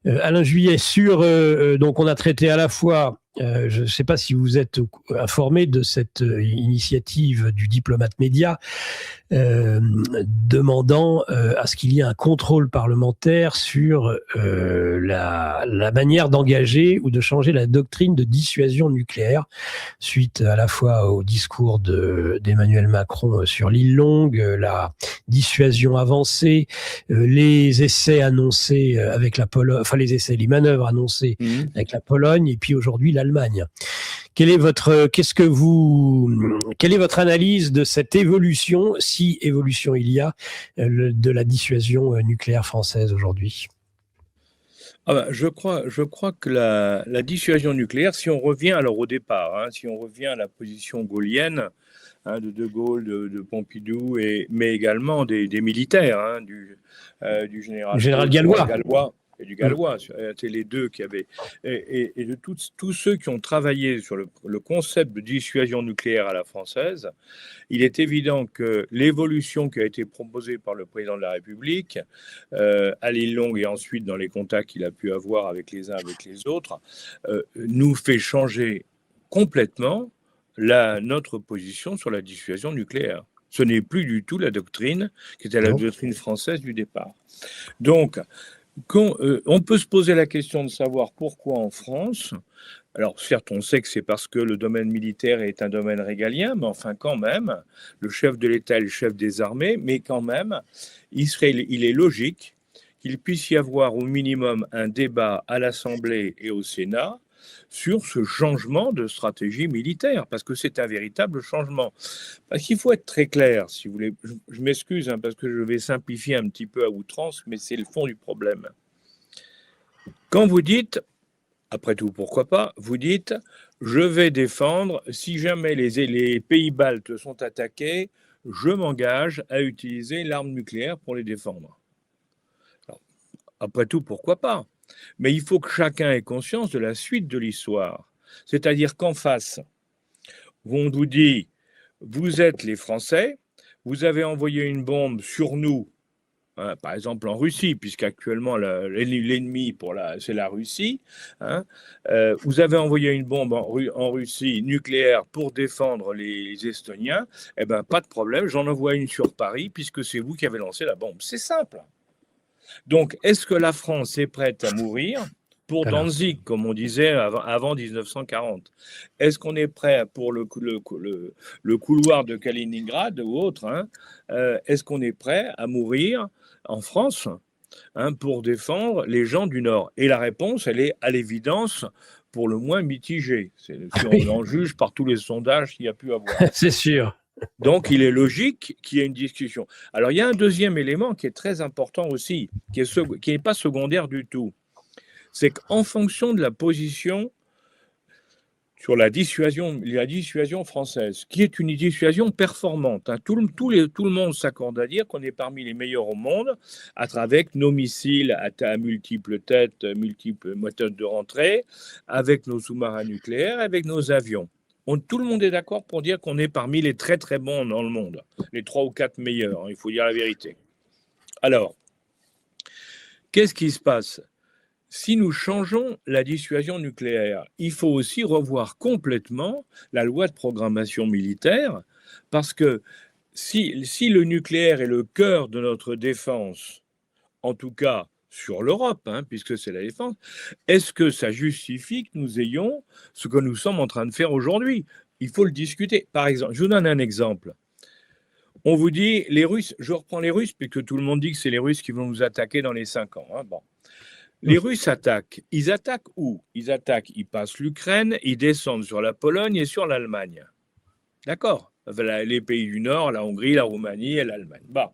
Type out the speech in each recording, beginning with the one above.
Alain Juillet, donc on a traité à la fois, je ne sais pas si vous êtes informé de cette initiative du diplomate média, demandant à ce qu'il y ait un contrôle parlementaire sur la manière d'engager ou de changer la doctrine de dissuasion nucléaire, suite à la fois au discours d'Emmanuel Macron sur l'île Longue, la dissuasion avancée, les essais annoncés avec la Pologne, les manœuvres annoncées avec la Pologne, et puis aujourd'hui l'Allemagne. Quelle est votre analyse de cette évolution, si évolution il y a, de la dissuasion nucléaire française aujourd'hui ? Je crois que la dissuasion nucléaire, si on revient alors au départ, si on revient à la position gaullienne, de Gaulle, de Pompidou, mais également des militaires, du général Gallois et du Gallois, c'est les deux qui avaient, et de tous ceux qui ont travaillé sur le concept de dissuasion nucléaire à la française. Il est évident que l'évolution qui a été proposée par le président de la République à l'île Longue et ensuite dans les contacts qu'il a pu avoir avec les uns avec les autres nous fait changer complètement notre position sur la dissuasion nucléaire. Ce n'est plus du tout la doctrine qui était la doctrine française du départ. Donc, on peut se poser la question de savoir pourquoi en France. Alors certes, on sait que c'est parce que le domaine militaire est un domaine régalien, mais enfin quand même, le chef de l'État est le chef des armées, mais quand même, il est logique qu'il puisse y avoir au minimum un débat à l'Assemblée et au Sénat sur ce changement de stratégie militaire, parce que c'est un véritable changement. Parce qu'il faut être très clair, si vous voulez. Je m'excuse, parce que je vais simplifier un petit peu à outrance, mais c'est le fond du problème. Quand vous dites, après tout, pourquoi pas, vous dites, je vais défendre, si jamais les pays baltes sont attaqués, je m'engage à utiliser l'arme nucléaire pour les défendre. Alors, après tout, pourquoi pas ? Mais il faut que chacun ait conscience de la suite de l'histoire. C'est-à-dire qu'en face, on vous dit, vous êtes les Français, vous avez envoyé une bombe sur nous, par exemple en Russie, puisqu'actuellement l'ennemi c'est la Russie. Vous avez envoyé une bombe en Russie nucléaire pour défendre les Estoniens. Eh bien, pas de problème, j'en envoie une sur Paris, puisque c'est vous qui avez lancé la bombe. C'est simple. Donc, est-ce que la France est prête à mourir pour Danzig, comme on disait avant 1940 ? Est-ce qu'on est prêt pour le couloir de Kaliningrad ou autre Est-ce qu'on est prêt à mourir en France pour défendre les gens du Nord ? Et la réponse, elle est à l'évidence pour le moins mitigée. Si on en juge par tous les sondages qu'il y a pu avoir. C'est sûr. Donc, il est logique qu'il y ait une discussion. Alors, il y a un deuxième élément qui est très important aussi, qui n'est pas secondaire du tout. C'est qu'en fonction de la position sur la dissuasion française, qui est une dissuasion performante, tout le monde s'accorde à dire qu'on est parmi les meilleurs au monde, avec nos missiles à multiples têtes, multiples méthodes de rentrée, avec nos sous-marins nucléaires, avec nos avions. Tout le monde est d'accord pour dire qu'on est parmi les très très bons dans le monde, les 3 ou 4 meilleurs, il faut dire la vérité. Alors, qu'est-ce qui se passe ? Si nous changeons la dissuasion nucléaire, il faut aussi revoir complètement la loi de programmation militaire, parce que si le nucléaire est le cœur de notre défense, en tout cas sur l'Europe, puisque c'est la défense, est-ce que ça justifie que nous ayons ce que nous sommes en train de faire aujourd'hui ? Il faut le discuter. Par exemple, je vous donne un exemple. On vous dit, les Russes, je reprends les Russes, puisque tout le monde dit que c'est les Russes qui vont nous attaquer dans les 5 ans. Bon. Les Russes attaquent. Ils attaquent où ? Ils passent l'Ukraine, ils descendent sur la Pologne et sur l'Allemagne. D'accord ? Les pays du Nord, la Hongrie, la Roumanie et l'Allemagne. Bon.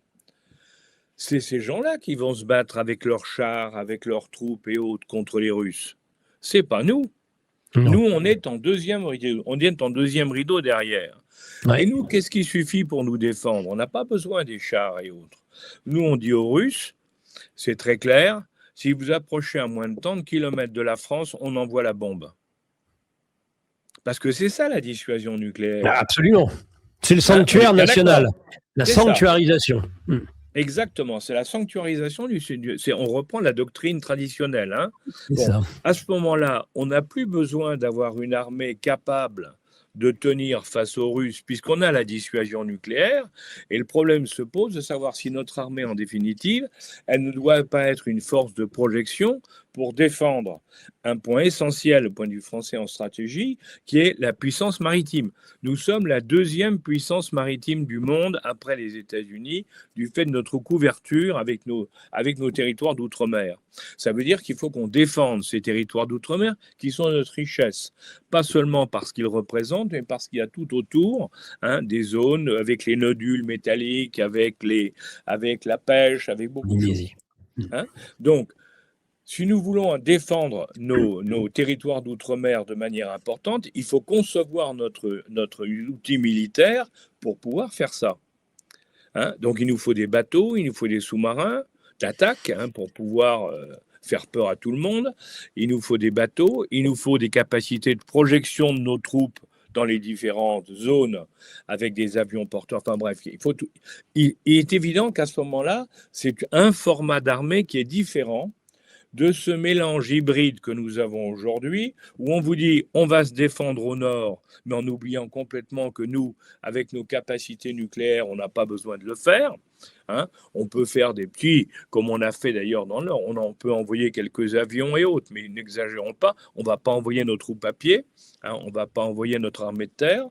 C'est ces gens-là qui vont se battre avec leurs chars, avec leurs troupes et autres contre les Russes. C'est pas nous. Non. Nous, on est en deuxième rideau derrière. Ouais. Et nous, qu'est-ce qui suffit pour nous défendre ? On n'a pas besoin des chars et autres. Nous, on dit aux Russes, c'est très clair, si vous approchez à moins de tant de kilomètres de la France, on envoie la bombe. Parce que c'est ça la dissuasion nucléaire. Absolument. C'est le sanctuaire national, la sanctuarisation. Exactement, c'est la sanctuarisation on reprend la doctrine traditionnelle, hein. C'est Bon, ça. à ce moment-là, on n'a plus besoin d'avoir une armée capable de tenir face aux Russes, puisqu'on a la dissuasion nucléaire. Et le problème se pose de savoir si notre armée, en définitive, elle ne doit pas être une force de projection pour défendre un point essentiel au point de vue français en stratégie, qui est la puissance maritime. Nous sommes la deuxième puissance maritime du monde après les États-Unis, du fait de notre couverture avec nos territoires d'outre-mer. Ça veut dire qu'il faut qu'on défende ces territoires d'outre-mer qui sont notre richesse, pas seulement parce qu'ils représentent, mais parce qu'il y a tout autour, hein, des zones avec les nodules métalliques, avec la pêche, avec beaucoup de choses. Hein. Donc, si nous voulons défendre nos territoires d'outre-mer de manière importante, il faut concevoir notre outil militaire pour pouvoir faire ça. Hein. Donc, il nous faut des bateaux, il nous faut des sous-marins d'attaque, hein, pour pouvoir faire peur à tout le monde. Il nous faut des bateaux, il nous faut des capacités de projection de nos troupes dans les différentes zones avec des avions porteurs. Enfin bref, il est évident qu'à ce moment-là, c'est un format d'armée qui est différent de ce mélange hybride que nous avons aujourd'hui, où on vous dit on va se défendre au nord, mais en oubliant complètement que nous, avec nos capacités nucléaires, on n'a pas besoin de le faire. Hein. On peut faire des petits, comme on a fait d'ailleurs dans le nord, on peut envoyer quelques avions et autres, mais n'exagérons pas, on ne va pas envoyer nos troupes à pied, hein, on ne va pas envoyer notre armée de terre.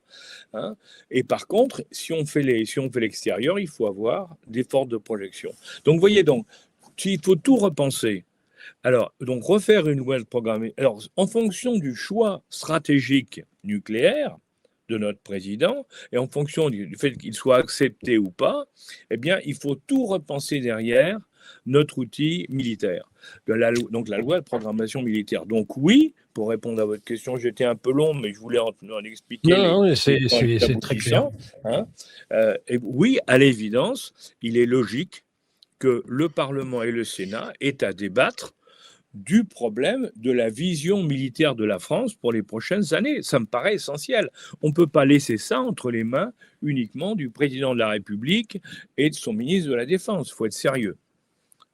Hein. Et par contre, si on fait l'extérieur, il faut avoir des forces de projection. Donc, vous voyez, donc, il faut tout repenser. Alors, donc, refaire une nouvelle programmation. Alors, en fonction du choix stratégique nucléaire de notre président et en fonction du fait qu'il soit accepté ou pas, eh bien, il faut tout repenser derrière notre outil militaire. Donc, la loi de programmation militaire. Donc, oui, pour répondre à votre question, j'étais un peu long, mais je voulais en expliquer Non, c'est très clair. aboutissants. Hein. Et oui, à l'évidence, il est logique que le Parlement et le Sénat aient à débattre du problème de la vision militaire de la France pour les prochaines années. Ça me paraît essentiel. On ne peut pas laisser ça entre les mains uniquement du président de la République et de son ministre de la Défense. Il faut être sérieux.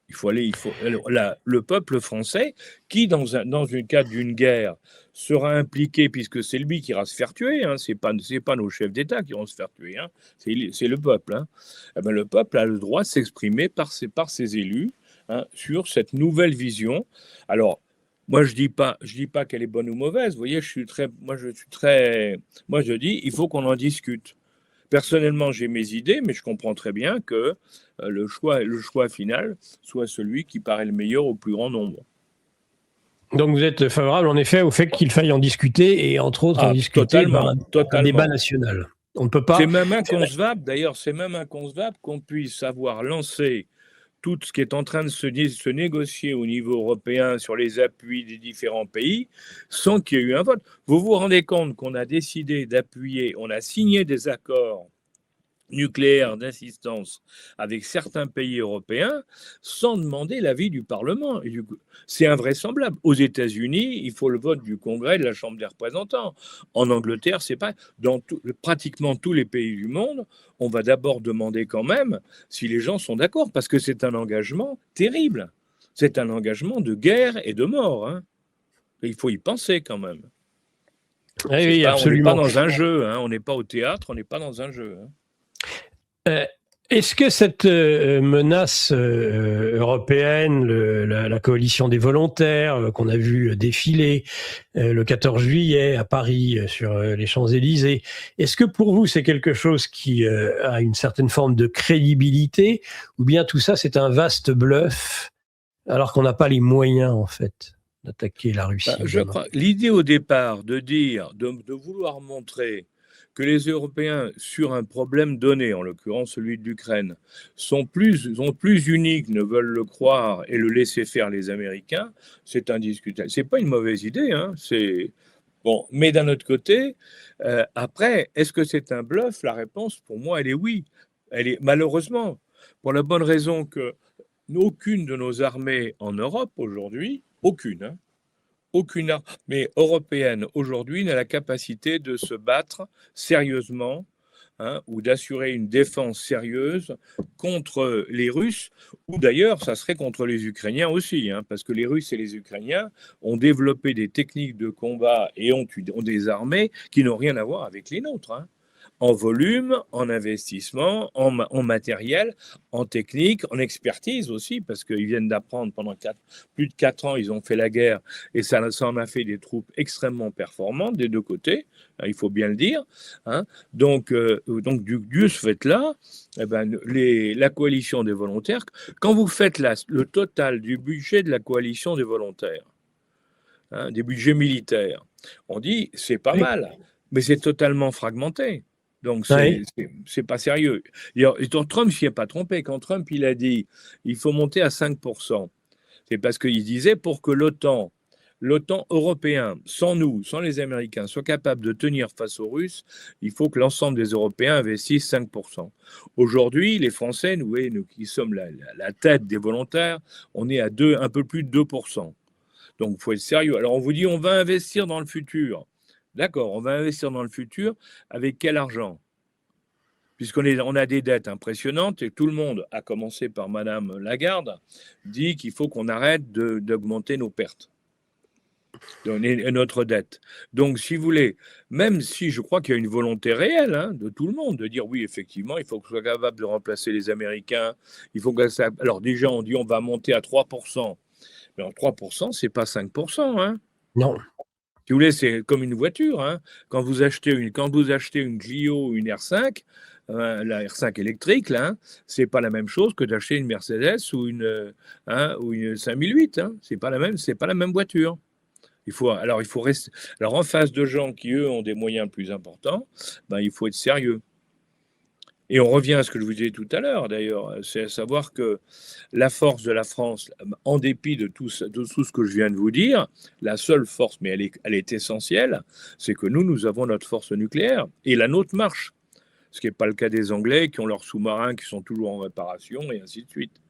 Le peuple français, qui dans le cadre d'une guerre sera impliqué, puisque c'est lui qui ira se faire tuer, hein, c'est pas nos chefs d'État qui vont se faire tuer, hein, c'est le peuple. Hein. Eh ben, le peuple a le droit de s'exprimer par ses élus, hein, sur cette nouvelle vision. Alors, moi je dis pas qu'elle est bonne ou mauvaise. Vous voyez, moi je dis, il faut qu'on en discute. Personnellement, j'ai mes idées, mais je comprends très bien que le choix final soit celui qui paraît le meilleur au plus grand nombre. Donc vous êtes favorable en effet au fait qu'il faille en discuter et entre autres en discuter dans un débat national. On ne peut pas. C'est même inconcevable, d'ailleurs, qu'on puisse avoir lancé tout ce qui est en train de se négocier au niveau européen sur les appuis des différents pays sans qu'il y ait eu un vote. Vous vous rendez compte qu'on a décidé d'appuyer, on a signé des accords nucléaire d'assistance avec certains pays européens sans demander l'avis du Parlement. Et c'est invraisemblable. Aux États-Unis, il faut le vote du Congrès, de la Chambre des représentants. En Angleterre, c'est pas. Dans pratiquement tous les pays du monde, on va d'abord demander quand même si les gens sont d'accord, parce que c'est un engagement terrible. C'est un engagement de guerre et de mort. Hein. Et il faut y penser quand même. Oui, absolument. On n'est pas dans un jeu. Hein. On n'est pas au théâtre, on n'est pas dans un jeu. Hein. Est-ce que cette menace européenne, la coalition des volontaires qu'on a vu défiler le 14 juillet à Paris sur les Champs-Élysées, est-ce que pour vous c'est quelque chose qui a une certaine forme de crédibilité, ou bien tout ça c'est un vaste bluff alors qu'on n'a pas les moyens en fait d'attaquer la Russie? Je crois l'idée au départ de vouloir montrer que les Européens, sur un problème donné, en l'occurrence celui de l'Ukraine, sont plus uniques, ne veulent le croire et le laisser faire les Américains, c'est indiscutable. C'est pas une mauvaise idée, hein. Bon, mais d'un autre côté, après, est-ce que c'est un bluff? La réponse, pour moi, elle est oui. Elle est malheureusement, pour la bonne raison que aucune de nos armées en Europe aujourd'hui, aucune armée européenne aujourd'hui n'a la capacité de se battre sérieusement ou d'assurer une défense sérieuse contre les Russes, ou d'ailleurs, ça serait contre les Ukrainiens aussi, parce que les Russes et les Ukrainiens ont développé des techniques de combat et ont des armées qui n'ont rien à voir avec les nôtres. En volume, en investissement, en matériel, en technique, en expertise aussi, parce qu'ils viennent d'apprendre pendant plus de 4 ans, ils ont fait la guerre, et ça en a fait des troupes extrêmement performantes des deux côtés, il faut bien le dire. Donc du ce fait-là, la coalition des volontaires, quand vous faites le total du budget de la coalition des volontaires, des budgets militaires, on dit c'est pas mal, mais c'est totalement fragmenté. Donc, c'est pas sérieux. Et Trump s'y est pas trompé. Quand Trump il a dit il faut monter à 5%, c'est parce qu'il disait pour que l'OTAN européen, sans nous, sans les Américains, soit capable de tenir face aux Russes, il faut que l'ensemble des Européens investissent 5%. Aujourd'hui, les Français, nous qui sommes la tête des volontaires, on est à un peu plus de 2%. Donc, il faut être sérieux. Alors, on vous dit on va investir dans le futur. D'accord, on va investir dans le futur avec quel argent? Puisqu'on a des dettes impressionnantes et tout le monde, à commencer par Madame Lagarde, dit qu'il faut qu'on arrête d'augmenter nos pertes, notre dette. Donc, si vous voulez, même si je crois qu'il y a une volonté réelle de tout le monde de dire oui, effectivement, il faut qu'on soit capable de remplacer les Américains. Alors déjà, on dit on va monter à 3%. Mais en 3%, c'est pas 5%. Non. Si vous voulez, c'est comme une voiture. Quand vous achetez une Clio ou une R5, la R5 électrique, là, c'est pas la même chose que d'acheter une Mercedes ou une 5008. C'est pas la même voiture. Il faut rester. Alors en face de gens qui eux ont des moyens plus importants, il faut être sérieux. Et on revient à ce que je vous disais tout à l'heure, d'ailleurs, c'est à savoir que la force de la France, en dépit de tout ce que je viens de vous dire, la seule force, mais elle est essentielle, c'est que nous avons notre force nucléaire et la nôtre marche. Ce qui n'est pas le cas des Anglais qui ont leurs sous-marins qui sont toujours en réparation et ainsi de suite.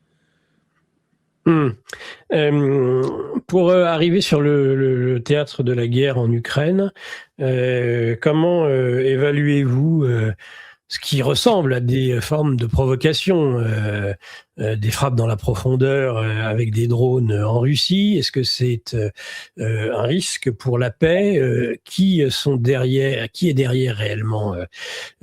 Pour arriver sur le théâtre de la guerre en Ukraine, comment évaluez-vous ce qui ressemble à des formes de provocation, des frappes dans la profondeur avec des drones en Russie? Est-ce que c'est un risque pour la paix? Qui est derrière réellement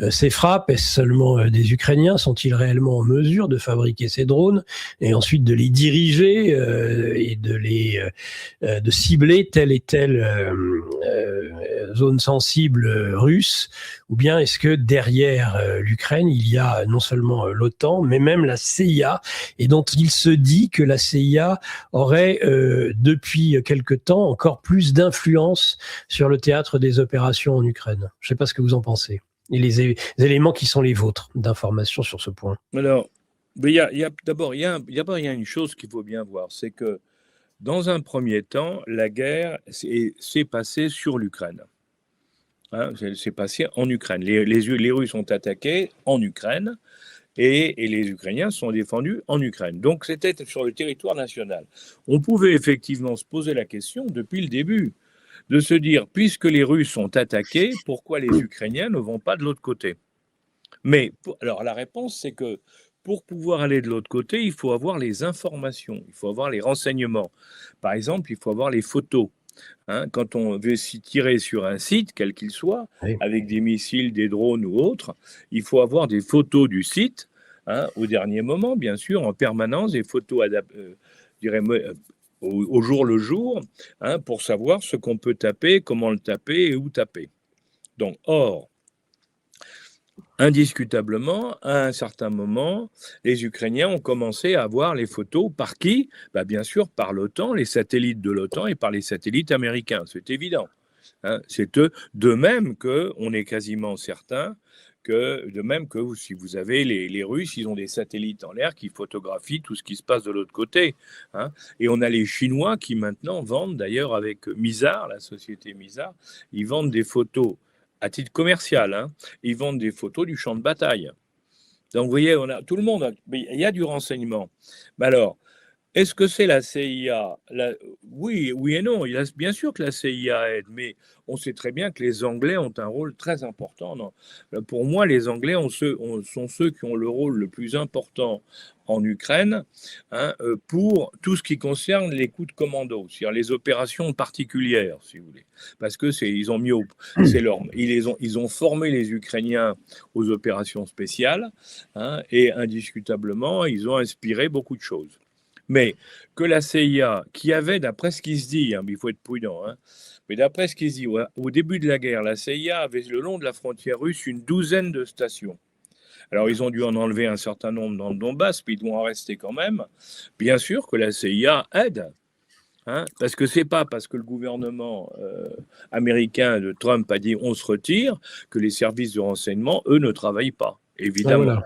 ces frappes? Est-ce seulement des Ukrainiens? Sont-ils réellement en mesure de fabriquer ces drones et ensuite de les diriger et de cibler telle et telle zone sensible russe? Ou bien est-ce que derrière l'Ukraine, il y a non seulement l'OTAN, mais même la CIA, et dont il se dit que la CIA aurait, depuis quelque temps, encore plus d'influence sur le théâtre des opérations en Ukraine? Je ne sais pas ce que vous en pensez. Et les éléments qui sont les vôtres d'information sur ce point. Alors, d'abord, il y a une chose qu'il faut bien voir, c'est que dans un premier temps, la guerre s'est passée sur l'Ukraine. C'est passé en Ukraine. Les Russes ont attaqué en Ukraine et les Ukrainiens sont défendus en Ukraine. Donc, c'était sur le territoire national. On pouvait effectivement se poser la question depuis le début de se dire, puisque les Russes sont attaqués, pourquoi les Ukrainiens ne vont pas de l'autre côté? Mais, alors la réponse, c'est que pour pouvoir aller de l'autre côté, il faut avoir les informations, il faut avoir les renseignements. Par exemple, il faut avoir les photos. Quand on veut s'y tirer sur un site, quel qu'il soit, Oui. Avec des missiles, des drones ou autres, il faut avoir des photos du site, au dernier moment, bien sûr, en permanence, des photos au jour le jour, pour savoir ce qu'on peut taper, comment le taper et où taper. Donc, indiscutablement, à un certain moment, les Ukrainiens ont commencé à avoir les photos par qui? Bien sûr, par l'OTAN, les satellites de l'OTAN et par les satellites américains, c'est évident. C'est eux, de même qu'on est quasiment certain de même que si vous avez les Russes, ils ont des satellites en l'air qui photographient tout ce qui se passe de l'autre côté. Et on a les Chinois qui maintenant vendent, d'ailleurs avec Mizar, la société Mizar, ils vendent des photos à titre commercial, ils vendent des photos du champ de bataille. Donc vous voyez, tout le monde, il y a du renseignement. Mais alors, Est-ce que c'est la CIA? Oui, oui et non. Bien sûr que la CIA aide, mais on sait très bien que les Anglais ont un rôle très important. Pour moi, les Anglais sont ceux qui ont le rôle le plus important en Ukraine, hein, pour tout ce qui concerne les coups de commando, c'est-à-dire les opérations particulières, si vous voulez. Parce que ils ont mis ils ont formé les Ukrainiens aux opérations spéciales, hein, et indiscutablement, ils ont inspiré beaucoup de choses. Mais que la CIA, qui avait, d'après ce qui se dit, hein, mais il faut être prudent, hein, mais d'après ce qui se dit, ouais, au début de la guerre, la CIA avait le long de la frontière russe une douzaine de stations. Alors, ils ont dû en enlever un certain nombre dans le Donbass, puis ils doivent en rester quand même. Bien sûr que la CIA aide, hein, parce que c'est pas parce que le gouvernement américain de Trump a dit on se retire que les services de renseignement, eux, ne travaillent pas, Ah, évidemment. voilà.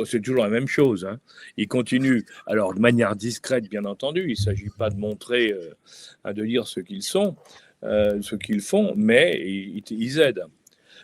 C'est toujours la même chose, hein. Ils continuent, alors de manière discrète, bien entendu. Il ne s'agit pas de montrer, de dire ce qu'ils sont, ce qu'ils font, mais ils aident.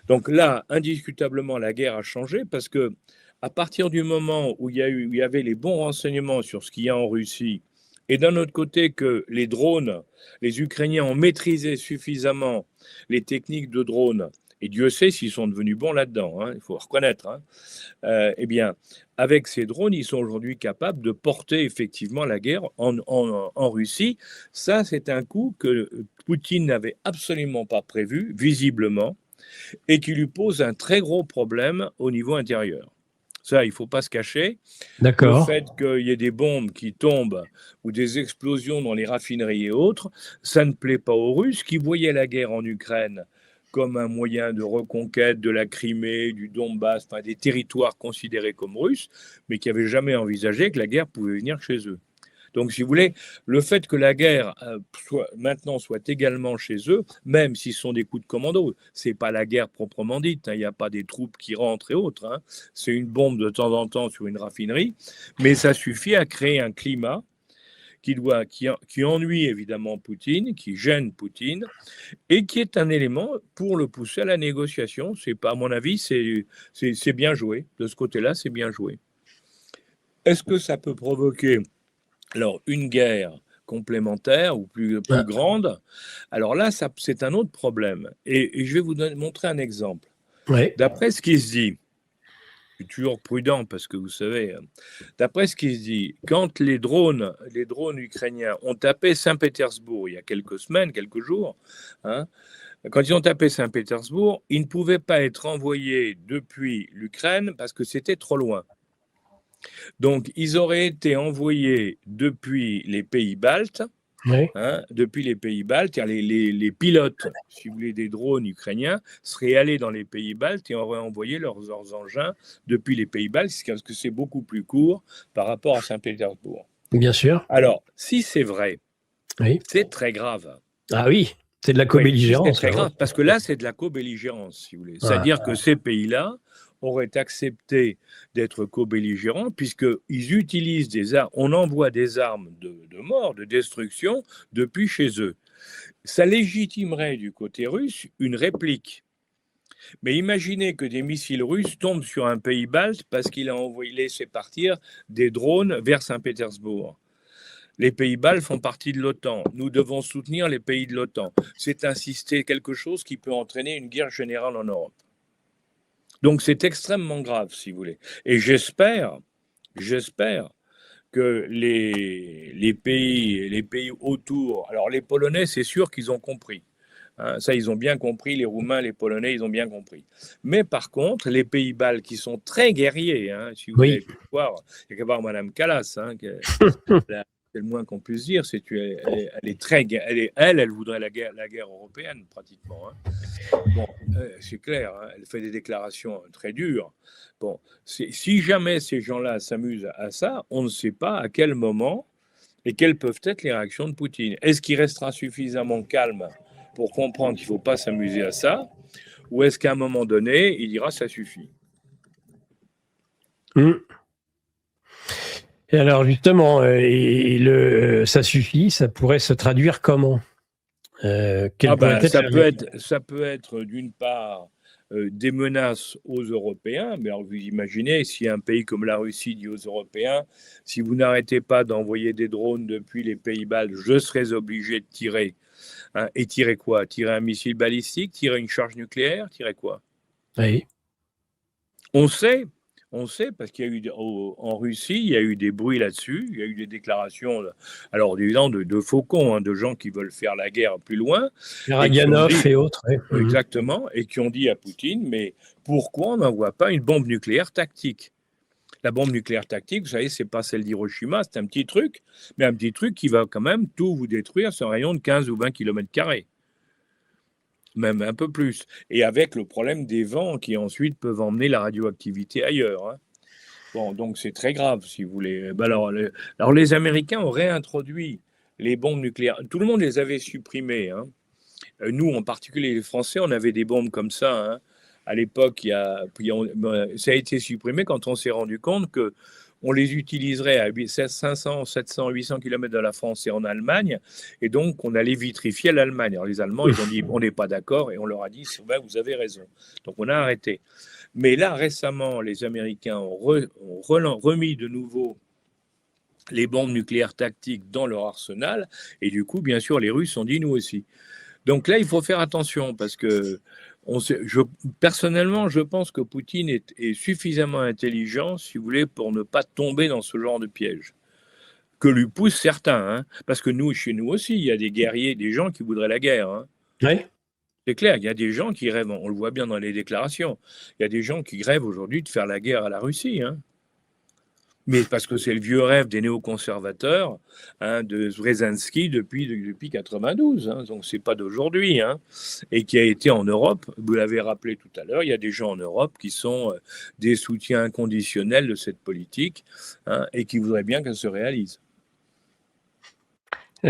Donc là, indiscutablement, la guerre a changé parce que à partir du moment où il y avait les bons renseignements sur ce qu'il y a en Russie, et d'un autre côté que les drones, les Ukrainiens ont maîtrisé suffisamment les techniques de drones, et Dieu sait s'ils sont devenus bons là-dedans, hein, il faut reconnaître, hein, eh bien, avec ces drones, ils sont aujourd'hui capables de porter effectivement la guerre en Russie. Ça, c'est un coup que Poutine n'avait absolument pas prévu, visiblement, et qui lui pose un très gros problème au niveau intérieur. Ça, il ne faut pas se cacher. Le D'accord. fait qu'il y ait des bombes qui tombent ou des explosions dans les raffineries et autres, ça ne plaît pas aux Russes qui voyaient la guerre en Ukraine comme un moyen de reconquête de la Crimée, du Donbass, enfin des territoires considérés comme russes, mais qui n'avaient jamais envisagé que la guerre pouvait venir chez eux. Donc, si vous voulez, le fait que la guerre maintenant soit également chez eux, même si ce sont des coups de commando, c'est pas la guerre proprement dite, hein, il n'y a pas des troupes qui rentrent et autres, hein, c'est une bombe de temps en temps sur une raffinerie, mais ça suffit à créer un climat qui ennuie évidemment Poutine, qui gêne Poutine, et qui est un élément pour le pousser à la négociation. C'est pas, à mon avis, c'est bien joué. De ce côté-là, c'est bien joué. Est-ce que ça peut provoquer alors une guerre complémentaire ou plus Ah, grande? Alors là, c'est un autre problème. Et je vais vous montrer un exemple. ouais. D'après ce qui se dit, je suis toujours prudent parce que vous savez, d'après ce qui se dit, quand les drones ukrainiens ont tapé Saint-Pétersbourg il y a quelques semaines, quelques jours, hein, quand ils ont tapé Saint-Pétersbourg, ils ne pouvaient pas être envoyés depuis l'Ukraine parce que c'était trop loin. Donc, ils auraient été envoyés depuis les pays baltes, Ouais. hein, depuis les pays baltes, les pilotes, si vous voulez, des drones ukrainiens seraient allés dans les pays baltes et auraient envoyé leurs engins depuis les pays baltes, parce que c'est beaucoup plus court par rapport à Saint-Pétersbourg. Bien sûr. Alors, si c'est vrai, Oui. c'est très grave. Ah oui, c'est de la Oui, c'est co-belligérance, très là, hein. grave, parce que là, c'est de la co-belligérance, si vous voulez. Ah, C'est-à-dire que ces pays-là auraient accepté d'être co-belligérants, puisqu'ils utilisent des armes, on envoie des armes de mort, de destruction, depuis chez eux. Ça légitimerait du côté russe une réplique. Mais imaginez que des missiles russes tombent sur un pays balte parce qu'il a laissé partir des drones vers Saint-Pétersbourg. Les pays baltes font partie de l'OTAN. Nous devons soutenir les pays de l'OTAN. C'est insister quelque chose qui peut entraîner une guerre générale en Europe. Donc c'est extrêmement grave, si vous voulez. Et j'espère que les pays autour, alors les Polonais, c'est sûr qu'ils ont compris. Hein, ça, ils ont bien compris, les Roumains, les Polonais, ils ont bien compris. Mais par contre, les pays baltes qui sont très guerriers, hein, si vous avez oui. pu voir, il y a qu'à voir Madame Callas, hein, c'est le moins qu'on puisse dire, c'est qu'elle est très, elle voudrait la guerre européenne pratiquement. Hein. Bon, c'est clair, hein, elle fait des déclarations très dures. Bon, si jamais ces gens-là s'amusent à ça, on ne sait pas à quel moment et quelles peuvent être les réactions de Poutine. Est-ce qu'il restera suffisamment calme pour comprendre qu'il ne faut pas s'amuser à ça, ou est-ce qu'à un moment donné, il dira ça suffit? Et alors justement, ça suffit, ça pourrait se traduire comment? Quel pourrait être Ça peut être d'une part des menaces aux Européens. Mais alors vous imaginez, si un pays comme la Russie dit aux Européens, si vous n'arrêtez pas d'envoyer des drones depuis les pays baltes, je serai obligé de tirer. Hein, et tirer quoi? Tirer un missile balistique, tirer une charge nucléaire, tirer quoi? Oui. On sait, parce qu'il y a eu en Russie, il y a eu des bruits là-dessus, il y a eu des déclarations, alors évidemment de faucons, hein, de gens qui veulent faire la guerre plus loin, Raganov et autres. Oui. Exactement, et qui ont dit à Poutine, mais pourquoi on n'envoie pas une bombe nucléaire tactique? La bombe nucléaire tactique, vous savez, c'est pas celle d'Hiroshima, c'est un petit truc, mais un petit truc qui va quand même tout vous détruire sur un rayon de 15 ou 20 km². Même un peu plus. Et avec le problème des vents qui ensuite peuvent emmener la radioactivité ailleurs. Hein. Bon, donc c'est très grave, si vous voulez. Ben alors les Américains ont réintroduit les bombes nucléaires. Tout le monde les avait supprimées. Hein. Nous, en particulier les Français, on avait des bombes comme ça. Hein. À l'époque, ça a été supprimé quand on s'est rendu compte que on les utiliserait à 500, 700, 800 km de la France et en Allemagne, et donc on allait vitrifier l'Allemagne. Alors les Allemands, ils ont dit, on n'est pas d'accord, et on leur a dit, c'est vrai, vous avez raison. Donc on a arrêté. Mais là, récemment, les Américains ont remis de nouveau les bombes nucléaires tactiques dans leur arsenal, et du coup, bien sûr, les Russes ont dit, nous aussi. Donc là, il faut faire attention, parce que personnellement, je pense que Poutine est suffisamment intelligent, si vous voulez, pour ne pas tomber dans ce genre de piège. Que lui poussent certains, hein, parce que nous, chez nous aussi, il y a des guerriers, des gens qui voudraient la guerre. Hein. Oui. C'est clair, il y a des gens qui rêvent, on le voit bien dans les déclarations, il y a des gens qui rêvent aujourd'hui de faire la guerre à la Russie. Hein. Mais parce que c'est le vieux rêve des néoconservateurs, hein, de Brzezinski depuis 92, hein, donc c'est pas d'aujourd'hui, hein, et qui a été en Europe. Vous l'avez rappelé tout à l'heure, il y a des gens en Europe qui sont des soutiens inconditionnels de cette politique, hein, et qui voudraient bien qu'elle se réalise. Oui,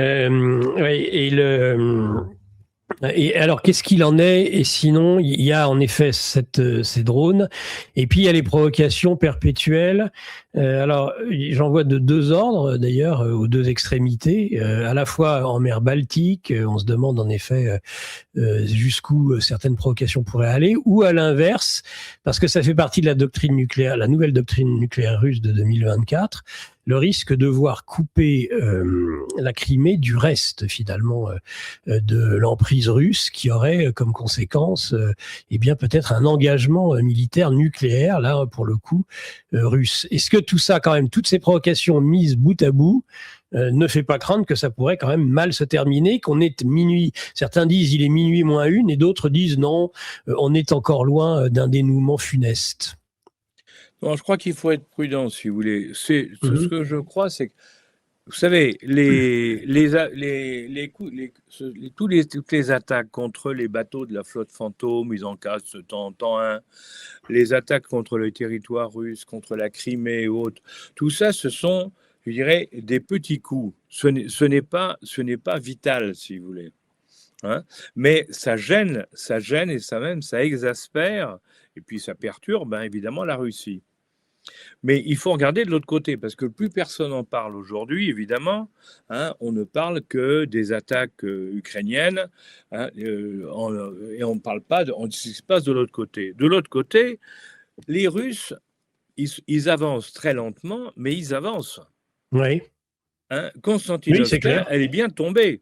et alors, qu'est-ce qu'il en est? Et sinon, il y a en effet ces drones, et puis il y a les provocations perpétuelles. Alors, j'en vois de deux ordres, d'ailleurs, aux deux extrémités. À la fois en mer Baltique, on se demande en effet jusqu'où certaines provocations pourraient aller, ou à l'inverse, parce que ça fait partie de la doctrine nucléaire, la nouvelle doctrine nucléaire russe de 2024, le risque de voir couper la Crimée du reste, finalement, de l'emprise russe, qui aurait comme conséquence eh bien peut-être un engagement militaire nucléaire, là, pour le coup, russe. Est-ce que tout ça, quand même, toutes ces provocations mises bout à bout, ne fait pas craindre que ça pourrait quand même mal se terminer, qu'on est minuit. Certains disent il est minuit moins une, et d'autres disent non, on est encore loin d'un dénouement funeste. Bon, je crois qu'il faut être prudent, si vous voulez. Ce que je crois, c'est que, vous savez, toutes les attaques contre les bateaux de la flotte fantôme, ils en cassent de temps en temps un, les attaques contre le territoire russe, contre la Crimée et autres, tout ça, ce sont, je dirais, des petits coups. Ce n'est pas vital, si vous voulez. Hein, mais ça gêne et ça exaspère, et puis ça perturbe, hein, évidemment, la Russie. Mais il faut regarder de l'autre côté, parce que plus personne en parle aujourd'hui, évidemment. Hein, on ne parle que des attaques ukrainiennes, hein, et on ne parle pas de ce qui se passe de l'autre côté. De l'autre côté, les Russes, ils avancent très lentement, mais ils avancent. Oui. Hein, Konstantinovka, oui, c'est clair. Elle est bien tombée.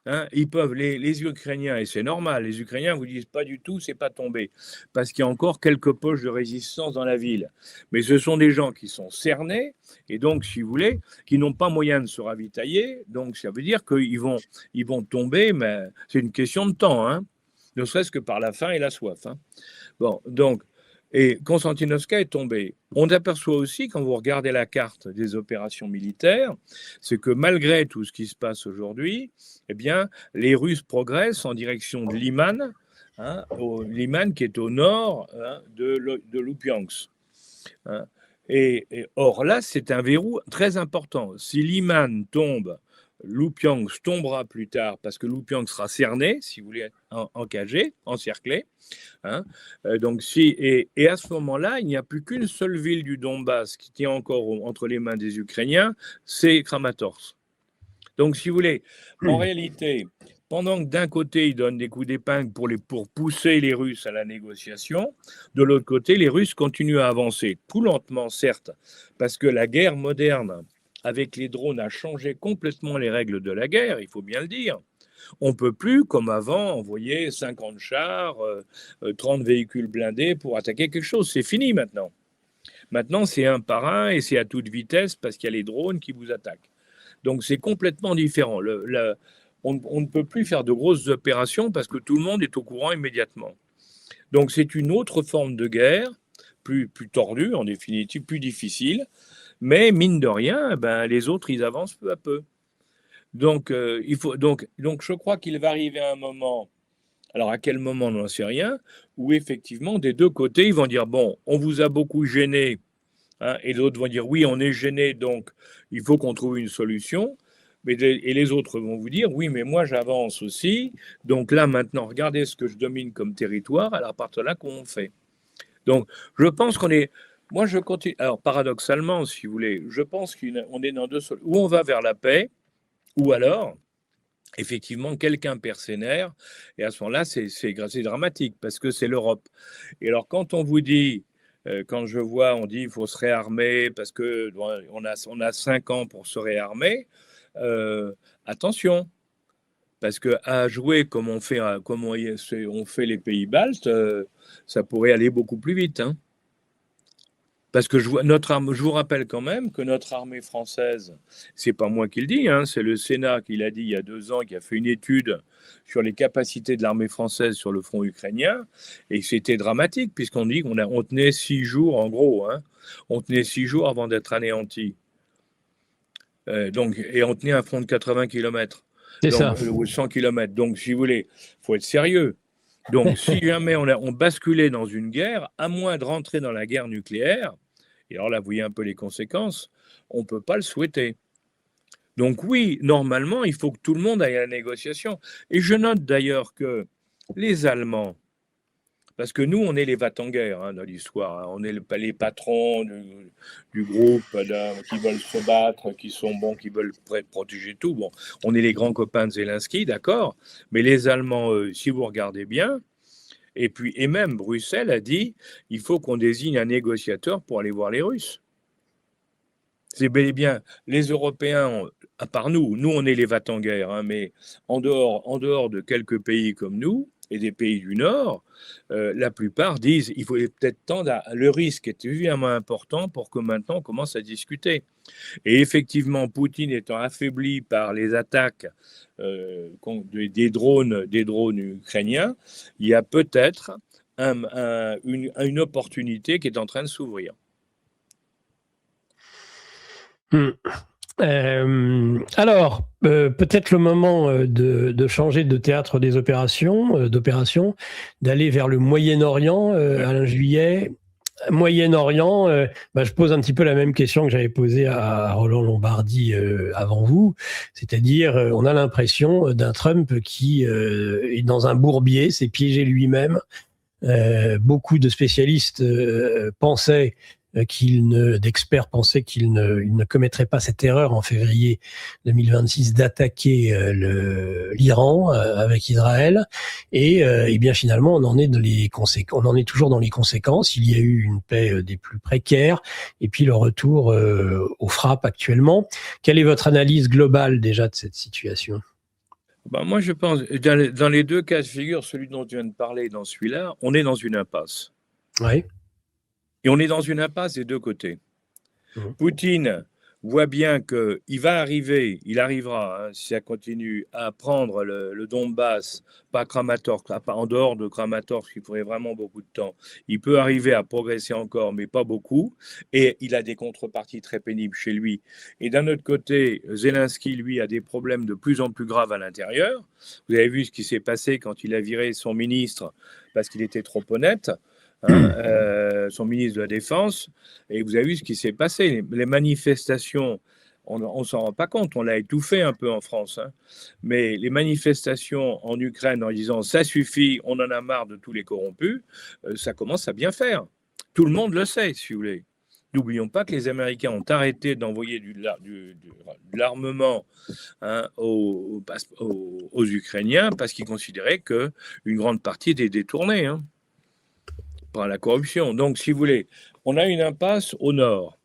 Hein, ils peuvent, les Ukrainiens, et c'est normal, les Ukrainiens vous disent pas du tout, c'est pas tombé, parce qu'il y a encore quelques poches de résistance dans la ville. Mais ce sont des gens qui sont cernés, et donc, si vous voulez, qui n'ont pas moyen de se ravitailler, donc ça veut dire qu'ils vont tomber, mais c'est une question de temps, hein, ne serait-ce que par la faim et la soif. Hein. Bon, donc, et Konstantinovka est tombé. On aperçoit aussi, quand vous regardez la carte des opérations militaires, c'est que malgré tout ce qui se passe aujourd'hui, eh bien, les Russes progressent en direction de Liman, hein, Liman qui est au nord, hein, de Lupyansk. Hein. Et or là, c'est un verrou très important. Si Liman tombe, Lupyansk tombera plus tard, parce que Lupyansk sera cerné, si vous voulez, encagé, encerclé. Hein. Donc et à ce moment-là, il n'y a plus qu'une seule ville du Donbass qui tient encore entre les mains des Ukrainiens, c'est Kramatorsk. Donc, si vous voulez, en réalité, Pendant que d'un côté, ils donnent des coups d'épingle pour pousser les Russes à la négociation, de l'autre côté, les Russes continuent à avancer, tout lentement certes, parce que la guerre moderne avec les drones a changé complètement les règles de la guerre, il faut bien le dire. On ne peut plus, comme avant, envoyer 50 chars, 30 véhicules blindés pour attaquer quelque chose. C'est fini maintenant. Maintenant, c'est un par un et c'est à toute vitesse parce qu'il y a les drones qui vous attaquent. Donc, c'est complètement différent. On ne peut plus faire de grosses opérations parce que tout le monde est au courant immédiatement. Donc, c'est une autre forme de guerre, plus tordue, en définitive, plus difficile. Mais mine de rien, ben, les autres, ils avancent peu à peu. Donc, je crois qu'il va arriver un moment, alors à quel moment, on n'en sait rien, où effectivement, des deux côtés, ils vont dire, bon, on vous a beaucoup gêné, hein, et d'autres vont dire, oui, on est gêné, donc il faut qu'on trouve une solution. Et les autres vont vous dire, oui, mais moi, j'avance aussi. Donc là, maintenant, regardez ce que je domine comme territoire. Alors, à partir de là, comment on fait? Donc, je pense qu'on est... Moi, je continue... Alors, paradoxalement, si vous voulez, je pense qu'on est dans deux solutions. Ou on va vers la paix, ou alors, effectivement, quelqu'un perd ses nerfs, et à ce moment-là, c'est dramatique, parce que c'est l'Europe. Et alors, quand on vous dit, quand je vois, on dit il faut se réarmer, parce qu'on a 5 ans pour se réarmer, attention, parce que à jouer comme on fait, on fait les pays baltes, ça pourrait aller beaucoup plus vite, hein. Parce que je vous rappelle quand même que notre armée française, c'est pas moi qui le dis, hein, c'est le Sénat qui l'a dit il y a 2 ans, qui a fait une étude sur les capacités de l'armée française sur le front ukrainien, et c'était dramatique, puisqu'on dit on tenait 6 jours, en gros, hein, on tenait 6 jours avant d'être anéanti. Et on tenait un front de 80 km, C'est ça. ou 100 km. Donc, si vous voulez, il faut être sérieux. Donc, si jamais on basculait dans une guerre, à moins de rentrer dans la guerre nucléaire, et alors là, vous voyez un peu les conséquences, on ne peut pas le souhaiter. Donc oui, normalement, il faut que tout le monde aille à la négociation. Et je note d'ailleurs que les Allemands, parce que nous, on est les va-t-en-guerre, hein, dans l'histoire, hein. On est les patrons du groupe qui veulent se battre, qui sont bons, qui veulent protéger tout. Bon, on est les grands copains de Zelensky, d'accord. Mais les Allemands, si vous regardez bien, et même Bruxelles a dit, il faut qu'on désigne un négociateur pour aller voir les Russes. C'est bel et bien les Européens, à part nous, on est les va-t-en-guerre, hein, mais en dehors de quelques pays comme nous et des pays du Nord, la plupart disent il faut peut-être tendre le risque est évidemment important pour que maintenant on commence à discuter. Et effectivement, Poutine étant affaibli par les attaques des drones ukrainiens, il y a peut-être une opportunité qui est en train de s'ouvrir. Alors, peut-être le moment de changer de théâtre des opérations, d'aller vers le Moyen-Orient, Alain Juillet. Moyen-Orient, je pose un petit peu la même question que j'avais posée à Roland Lombardi avant vous, c'est-à-dire on a l'impression d'un Trump qui est dans un bourbier, s'est piégé lui-même. Beaucoup de spécialistes pensaient d'experts pensaient qu'il ne commettrait pas cette erreur en février 2026 d'attaquer l'Iran avec Israël. Et bien finalement, on en est toujours dans les conséquences. Il y a eu une paix des plus précaires et puis le retour aux frappes actuellement. Quelle est votre analyse globale déjà de cette situation ? Moi, je pense, dans les deux cas de figure, celui dont tu viens de parler et dans celui-là, on est dans une impasse. Oui. Et on est dans une impasse des deux côtés. Poutine voit bien qu'il arrivera, hein, si ça continue, à prendre le Donbass, pas Kramatorsk, en dehors de Kramatorsk, il faudrait vraiment beaucoup de temps. Il peut arriver à progresser encore, mais pas beaucoup. Et il a des contreparties très pénibles chez lui. Et d'un autre côté, Zelensky, lui, a des problèmes de plus en plus graves à l'intérieur. Vous avez vu ce qui s'est passé quand il a viré son ministre parce qu'il était trop honnête. Son ministre de la Défense, et vous avez vu ce qui s'est passé. Les manifestations, on ne s'en rend pas compte, on l'a étouffé un peu en France, hein, mais les manifestations en Ukraine en disant ça suffit, on en a marre de tous les corrompus, ça commence à bien faire. Tout le monde le sait, si vous voulez. N'oublions pas que les Américains ont arrêté d'envoyer de l'armement, hein, aux Ukrainiens parce qu'ils considéraient qu'une grande partie était détournée, hein, par la corruption. Donc, si vous voulez, on a une impasse au nord.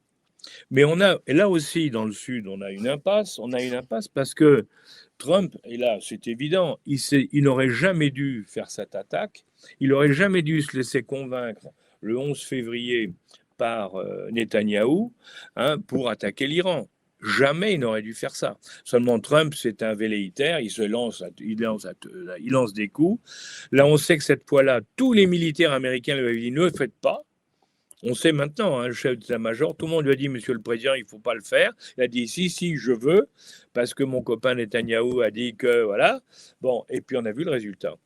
Mais et là aussi, dans le sud, on a une impasse. On a une impasse parce que Trump, et là, c'est évident, il n'aurait jamais dû faire cette attaque. Il n'aurait jamais dû se laisser convaincre le 11 février par Netanyahou, hein, pour attaquer l'Iran. Jamais il n'aurait dû faire ça. Seulement Trump, c'est un velléitaire, il lance des coups. Là, on sait que cette fois-là, tous les militaires américains lui avaient dit ne le faites pas. On sait maintenant, hein, le chef d'état-major, tout le monde lui a dit, Monsieur le Président, il ne faut pas le faire. Il a dit, si, je veux, parce que mon copain Netanyahou a dit que, voilà. Bon, et puis on a vu le résultat.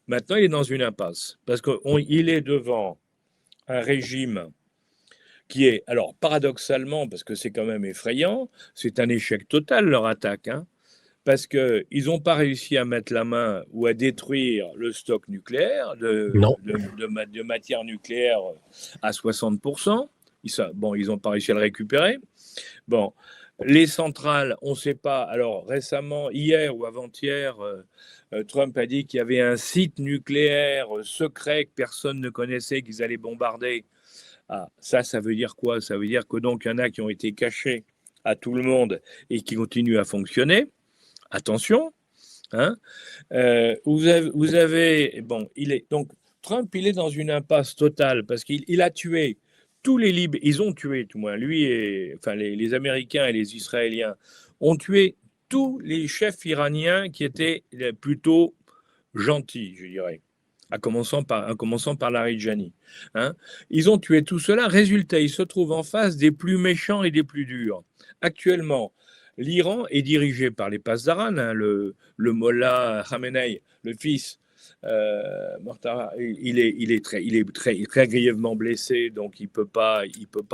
Maintenant, il est dans une impasse, parce qu'il est devant un régime qui est, alors paradoxalement, parce que c'est quand même effrayant, c'est un échec total leur attaque, hein, parce qu'ils n'ont pas réussi à mettre la main ou à détruire le stock nucléaire de matière nucléaire à 60%. Ils n'ont pas réussi à le récupérer. Bon, les centrales, on ne sait pas. Alors récemment, hier ou avant-hier, Trump a dit qu'il y avait un site nucléaire secret que personne ne connaissait, qu'ils allaient bombarder. Ah, ça veut dire quoi? Ça veut dire que donc il y en a qui ont été cachés à tout le monde et qui continuent à fonctionner. Attention, hein. Vous avez bon, donc Trump, il est dans une impasse totale parce qu'il a tué tous les Libyens, ils ont tué, tout moins lui et enfin les Américains et les Israéliens ont tué tous les chefs iraniens qui étaient plutôt gentils, je dirais, en commençant par Larijani, hein. Ils ont tué tout cela. Résultat, ils se trouvent en face des plus méchants et des plus durs. Actuellement, l'Iran est dirigé par les Pasdaran, hein, le Mollah Khamenei, le fils. Mortara, il est très grièvement blessé, donc il peut pas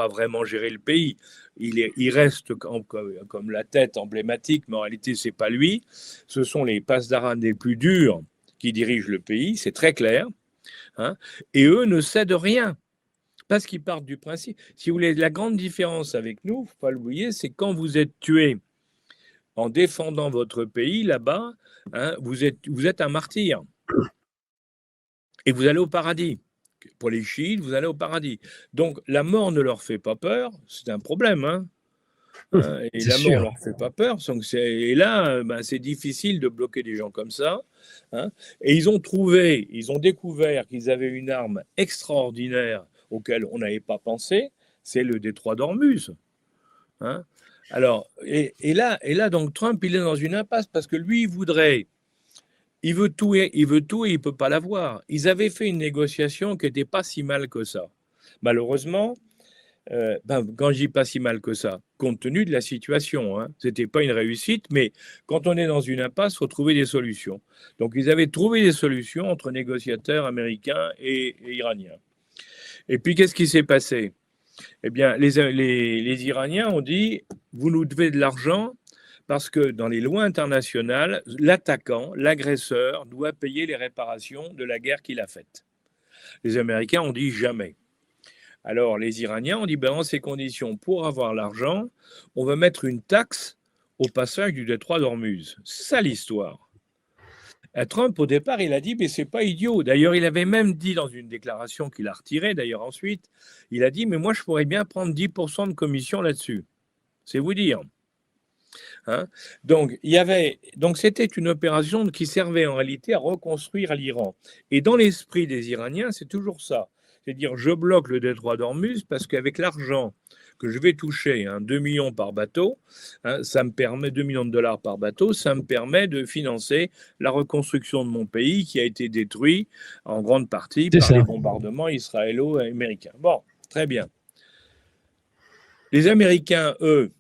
vraiment gérer le pays. Il reste comme la tête emblématique, mais en réalité c'est pas lui. Ce sont les Pasdaran les plus durs qui dirigent le pays, c'est très clair, hein, et eux ne cèdent rien. Parce qu'ils partent du principe. Si vous voulez, la grande différence avec nous, il ne faut pas l'oublier, c'est quand vous êtes tué en défendant votre pays là-bas, hein, vous êtes un martyr. Et vous allez au paradis. Pour les chiites, vous allez au paradis. Donc la mort ne leur fait pas peur, c'est un problème, hein. Et la mort ne leur fait pas peur. Et là, c'est difficile de bloquer des gens comme ça, hein. Et ils ont découvert qu'ils avaient une arme extraordinaire auquel on n'avait pas pensé, c'est le détroit d'Ormuz, hein. Alors, et là, donc Trump, il est dans une impasse parce que lui, il veut tout et il ne peut pas l'avoir. Ils avaient fait une négociation qui n'était pas si mal que ça. Malheureusement, quand je dis pas si mal que ça, compte tenu de la situation, hein, c'était pas une réussite, mais quand on est dans une impasse, il faut trouver des solutions. Donc, ils avaient trouvé des solutions entre négociateurs américains et iraniens. Et puis, qu'est-ce qui s'est passé? Eh bien, les Iraniens ont dit, vous nous devez de l'argent parce que dans les lois internationales, l'attaquant, l'agresseur, doit payer les réparations de la guerre qu'il a faite. Les Américains ont dit jamais. Alors, les Iraniens ont dit, en ces conditions, pour avoir l'argent, on va mettre une taxe au passage du détroit d'Ormuz. C'est ça l'histoire. Trump, au départ, il a dit, mais c'est pas idiot. D'ailleurs, il avait même dit dans une déclaration qu'il a retirée, d'ailleurs ensuite, il a dit, mais moi, je pourrais bien prendre 10% de commission là-dessus. C'est vous dire. Hein, donc, c'était une opération qui servait en réalité à reconstruire l'Iran. Et dans l'esprit des Iraniens, c'est toujours ça. C'est-à-dire, je bloque le détroit d'Ormuz parce qu'avec l'argent que je vais toucher, 2 millions par bateau, ça me permet, 2 millions de dollars par bateau, ça me permet de financer la reconstruction de mon pays qui a été détruit en grande partie par les bombardements israélo-américains. Bon, très bien. Les Américains, eux,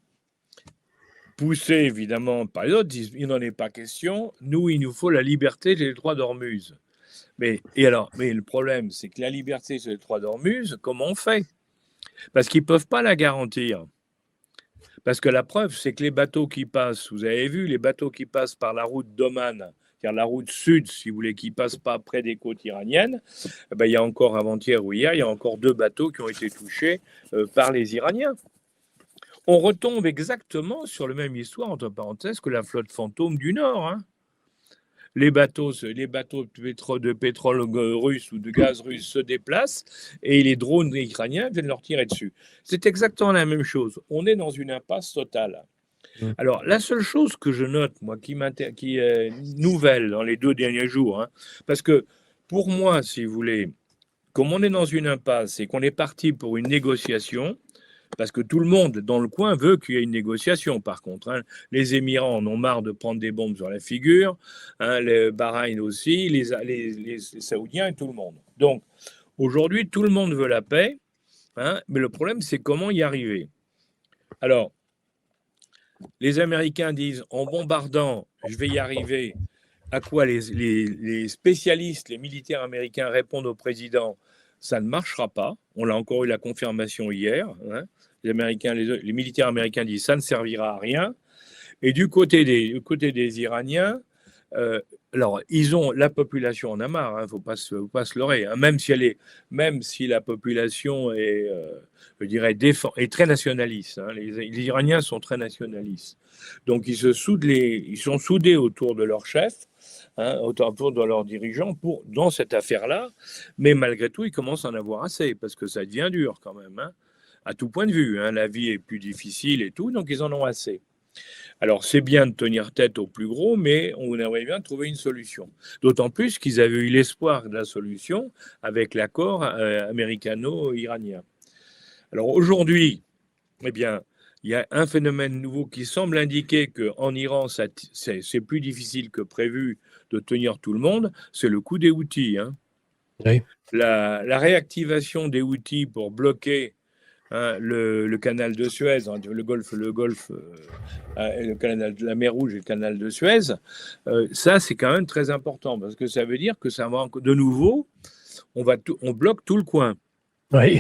poussés évidemment par les autres, disent il n'en est pas question, nous, il nous faut la liberté des détroits d'Ormuz. Mais le problème, c'est que la liberté sur les détroits d'Ormuz, comment on fait? Parce qu'ils ne peuvent pas la garantir. Parce que la preuve, c'est que les bateaux qui passent, vous avez vu, les bateaux qui passent par la route d'Oman, car la route sud, si vous voulez, qui passe pas près des côtes iraniennes, eh ben, il y a encore avant-hier ou hier, il y a encore 2 bateaux qui ont été touchés par les Iraniens. On retombe exactement sur la même histoire, entre parenthèses, que la flotte fantôme du Nord. Hein. Les bateaux de pétrole russe ou de gaz russe se déplacent et les drones iraniens viennent leur tirer dessus. C'est exactement la même chose. On est dans une impasse totale. Alors, la seule chose que je note, moi, qui est nouvelle dans les 2 derniers jours, hein, parce que pour moi, si vous voulez, comme on est dans une impasse et qu'on est parti pour une négociation, parce que tout le monde dans le coin veut qu'il y ait une négociation, par contre. Hein. Les Émirats en ont marre de prendre des bombes sur la figure, hein, le Bahreïn aussi, les Saoudiens et tout le monde. Donc, aujourd'hui, tout le monde veut la paix, hein, mais le problème, c'est comment y arriver. Alors, les Américains disent, en bombardant, je vais y arriver. À quoi les spécialistes, les militaires américains répondent au président, ça ne marchera pas. On a encore eu la confirmation hier. Hein. Les militaires américains disent, ça ne servira à rien. Et du côté des Iraniens, alors ils ont la population en a marre, faut pas se leurrer. Hein, même si la population est, je dirais, est très nationaliste. Hein, les Iraniens sont très nationalistes, donc ils sont soudés autour de leur chef, hein, autour de leurs dirigeants dans cette affaire-là. Mais malgré tout, ils commencent à en avoir assez parce que ça devient dur quand même, hein, à tout point de vue. Hein, la vie est plus difficile et tout, donc ils en ont assez. Alors, c'est bien de tenir tête au plus gros, mais on aimerait bien trouver une solution. D'autant plus qu'ils avaient eu l'espoir de la solution avec l'accord américano-iranien. Alors aujourd'hui, eh bien, il y a un phénomène nouveau qui semble indiquer qu'en Iran, c'est plus difficile que prévu de tenir tout le monde, c'est le coup des Houthis. Hein. Oui. La réactivation des Houthis pour bloquer le canal de Suez, hein, le canal de la mer Rouge et le canal de Suez, ça c'est quand même très important parce que ça veut dire que ça va de nouveau, on bloque tout le coin. Oui.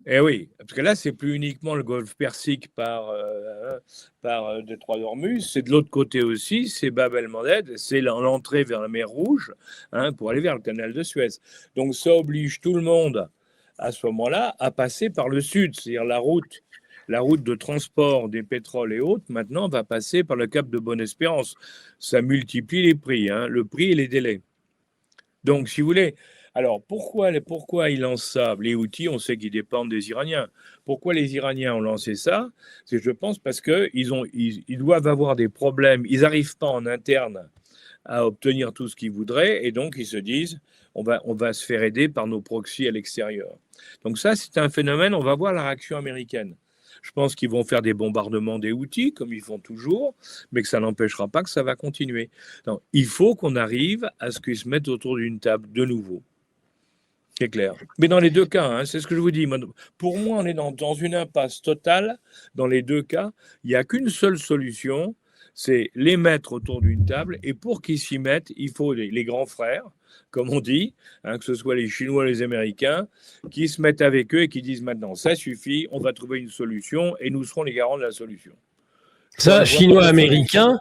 Eh oui, parce que là c'est plus uniquement le golfe Persique par Détroit d'Ormuz, c'est de l'autre côté aussi, c'est Bab el-Mandeb, c'est l'entrée vers la mer Rouge, hein, pour aller vers le canal de Suez. Donc ça oblige tout le monde à ce moment-là, à passer par le sud, c'est-à-dire la route de transport des pétroles et autres, maintenant, va passer par le cap de Bonne-Espérance. Ça multiplie les prix, hein, le prix et les délais. Donc, si vous voulez, alors pourquoi ils lancent ça? Les Houthis, on sait qu'ils dépendent des Iraniens. Pourquoi les Iraniens ont lancé ça? C'est, je pense, parce qu'ils doivent avoir des problèmes. Ils n'arrivent pas en interne à obtenir tout ce qu'ils voudraient, et donc ils se disent, on va se faire aider par nos proxys à l'extérieur. Donc ça, c'est un phénomène, on va voir la réaction américaine. Je pense qu'ils vont faire des bombardements des Houthis, comme ils font toujours, mais que ça n'empêchera pas que ça va continuer. Donc, il faut qu'on arrive à ce qu'ils se mettent autour d'une table de nouveau. C'est clair. Mais dans les 2 cas, hein, c'est ce que je vous dis. Pour moi, on est dans une impasse totale. Dans les 2 cas, il n'y a qu'une seule solution, c'est les mettre autour d'une table. Et pour qu'ils s'y mettent, il faut les grands frères, comme on dit, hein, que ce soit les Chinois, les Américains, qui se mettent avec eux et qui disent maintenant, ça suffit, on va trouver une solution et nous serons les garants de la solution. Ça, Chinois-Américains,